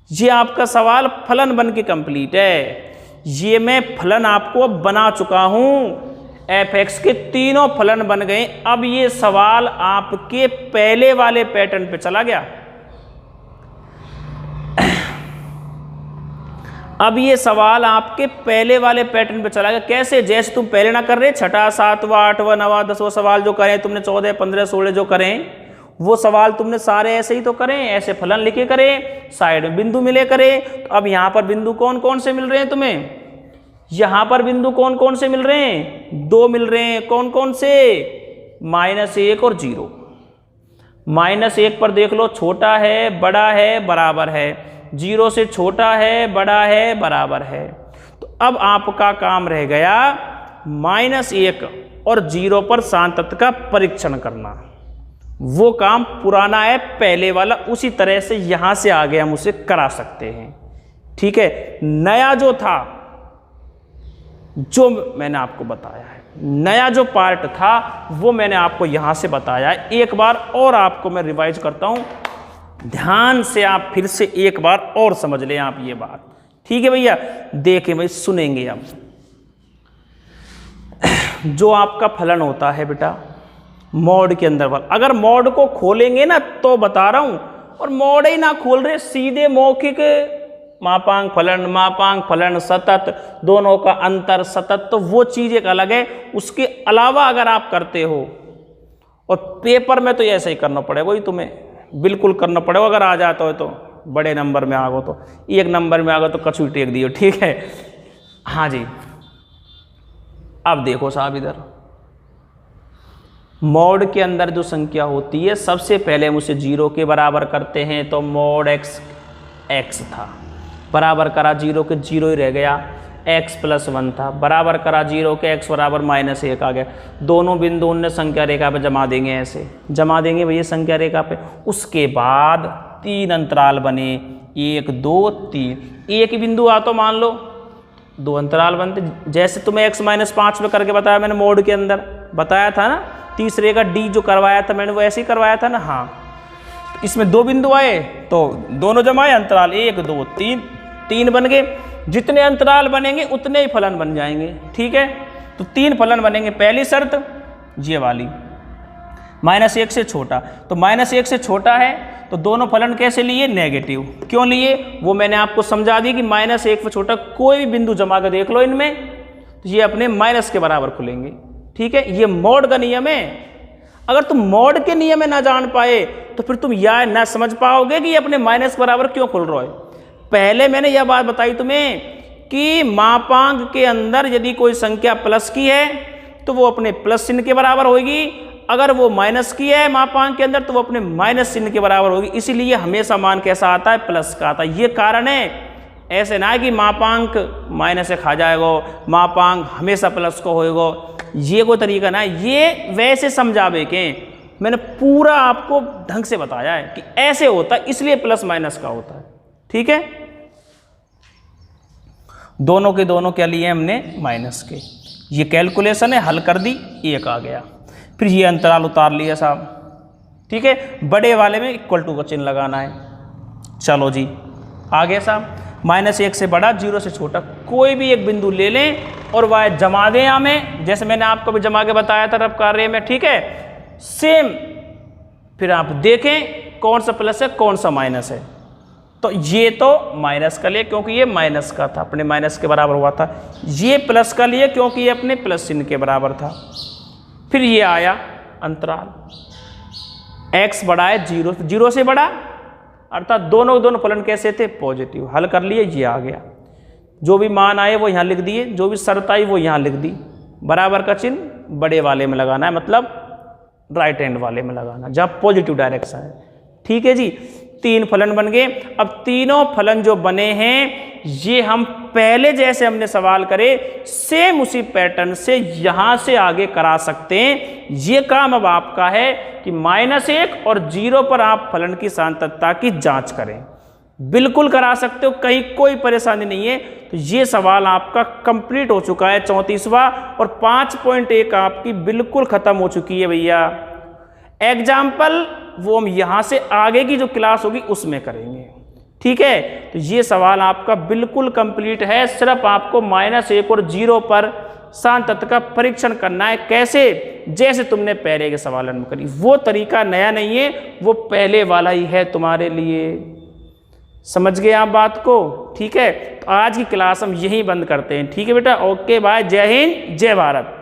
ये आपका सवाल फलन बन के कंप्लीट है। ये मैं फलन आपको बना चुका हूँ, f(x) के तीनों फलन बन गए। अब ये सवाल आपके पहले वाले पैटर्न पे चला गया। अब ये सवाल आपके पहले वाले पैटर्न पे चला गया। कैसे? जैसे तुम पहले ना कर रहे, 6वां 7वां 8वां 9वां 10वां सवाल जो करें तुमने, 14 15 16 जो करें, वो सवाल तुमने सारे ऐसे ही तो करें, ऐसे फलन लिखे करें, साइड में बिंदु मिले करें। तो अब यहाँ पर बिंदु कौन कौन से मिल रहे हैं तुम्हें? यहाँ पर बिंदु कौन कौन से मिल रहे हैं? 2 मिल रहे हैं। कौन कौन से? -1 और 0। -1 पर देख लो, छोटा है, बड़ा है, बराबर है। 0 से छोटा है, बड़ा है, बराबर है। तो अब आपका काम रह गया -1 और 0 पर सातत्य का परीक्षण करना। वो काम पुराना है, पहले वाला, उसी तरह से यहां से आगे हम उसे करा सकते हैं, ठीक है। नया जो था, जो मैंने आपको बताया है, नया जो पार्ट था वो मैंने आपको यहां से बताया है। एक बार और आपको मैं रिवाइज करता हूं, ध्यान से आप फिर से एक बार और समझ लें आप ये बात, ठीक है भैया। देखें भाई, सुनेंगे अब। जो आपका फलन होता है बेटा मॉड के अंदर वाला, अगर मॉड को खोलेंगे ना तो बता रहा हूं, और मॉड ही ना खोल रहे, सीधे मौखिक मापांक फलन सतत, दोनों का अंतर सतत, तो वो चीज एक अलग है। उसके अलावा अगर आप करते हो, और पेपर में तो ऐसा ही करना पड़ेगा, वही तुम्हें बिल्कुल करना पड़ेगा। अगर आ जाता हो तो बड़े नंबर में आ गो, तो 1 नंबर में आ गो तो कछुई टेक दियो, ठीक है। हाँ जी, अब देखो साहब, इधर मॉड के अंदर जो संख्या होती है, सबसे पहले हम उसे 0 के बराबर करते हैं। तो mod x था, बराबर करा 0 के, 0 ही रह गया। x + 1 था, बराबर करा 0 के, x बराबर -1 आ गया। दोनों बिंदु उन्हें संख्या रेखा पे जमा देंगे, ऐसे जमा देंगे भैया संख्या रेखा पे। उसके बाद 3 अंतराल बने, 1 2 3। एक ही बिंदु आ तो मान लो 2 अंतराल बनते, जैसे तुम्हें x -5 में करके बताया मैंने, मोड के अंदर बताया था ना, तीसरे का d जो करवाया था मैंने, वो ऐसे ही करवाया था ना। हाँ, तो इसमें 2 बिंदु आए तो दोनों जमाए, अंतराल 1 2 3, 3 बन गए। जितने अंतराल बनेंगे उतने ही फलन बन जाएंगे, ठीक है। तो 3 फलन बनेंगे। पहली शर्त ये वाली, -1 से छोटा, तो -1 से छोटा है तो दोनों फलन कैसे लिए? नेगेटिव। क्यों लिए? वो मैंने आपको समझा दी कि -1 से छोटा कोई भी बिंदु जमा कर देख लो इनमें, तो ये अपने माइनस के बराबर खुलेंगे, ठीक है। ये मॉड का नियम है। अगर तुम मॉड के नियम में ना जान पाए तो फिर तुम यह ना समझ पाओगे कि ये अपने माइनस बराबर क्यों खुल रहा है। पहले मैंने यह बात बताई तुम्हें कि मापांक के अंदर यदि कोई संख्या प्लस की है तो वो अपने प्लस चिन्ह के बराबर होगी, अगर वो माइनस की है मापांक के अंदर तो वो अपने माइनस चिन्ह के बराबर होगी, इसीलिए हमेशा मान कैसा आता है, प्लस का आता है। ये कारण है, ऐसे ना है कि मापांक माइनस से खा जाएगा, मापांक हमेशा प्लस को होएगा, ये कोई तरीका ना है। ये वैसे समझावे के मैंने पूरा आपको ढंग से बताया है कि ऐसे होता है, इसलिए प्लस माइनस का होता है। ठीक है, दोनों के दोनों क्या लिए हमने, माइनस के। ये कैलकुलेशन है, हल कर दी, एक आ गया। फिर ये अंतराल उतार लिया साहब। ठीक है, बड़े वाले में इक्वल टू का चिन्ह लगाना है। चलो जी आ गया साहब। -1 से बड़ा, 0 से छोटा कोई भी एक बिंदु ले लें और वह जमा दें यहाँ में, जैसे मैंने आपको भी जमा के बताया था रब कार्य में। ठीक है, सेम फिर आप देखें कौन सा प्लस है कौन सा माइनस है। तो ये तो माइनस का लिए क्योंकि ये माइनस का था, अपने माइनस के बराबर हुआ था। ये प्लस का लिए क्योंकि ये अपने प्लस चिन्ह के बराबर था। फिर ये आया अंतराल, x बड़ा है 0 से बड़ा, अर्थात दोनों फलन कैसे थे, पॉजिटिव। हल कर लिए, ये आ गया। जो भी मान आए वो यहाँ लिख दिए, जो भी शर्त आई वो यहाँ लिख दी। बराबर का चिन्ह बड़े वाले में लगाना है, मतलब राइट हैंड वाले में लगाना जहाँ पॉजिटिव डायरेक्शन है। ठीक है जी, 3 फलन बन गए। अब तीनों फलन जो बने हैं ये हम पहले जैसे हमने सवाल करे सेम उसी पैटर्न से यहाँ से आगे करा सकते हैं। ये काम अब आपका है कि -1 और 0 पर आप फलन की सार्थकता की जांच करें। बिल्कुल करा सकते हो, कहीं कोई परेशानी नहीं है। तो ये सवाल आपका कंप्लीट हो चुका है 34वां, और 5.1 आपकी बिल्कुल खत्म हो चुकी है भैया। एग्जाम्पल वो हम यहाँ से आगे की जो क्लास होगी उसमें करेंगे। ठीक है, तो ये सवाल आपका बिल्कुल कंप्लीट है। सिर्फ आपको -1 और 0 पर सार्थकता का परीक्षण करना है। कैसे, जैसे तुमने पहले के सवाल में करी, वो तरीका नया नहीं है, वो पहले वाला ही है तुम्हारे लिए। समझ गए आप बात को? ठीक है, तो आज की क्लास हम यहीं बंद करते हैं। ठीक है बेटा, ओके बाय, जय हिंद जय भारत।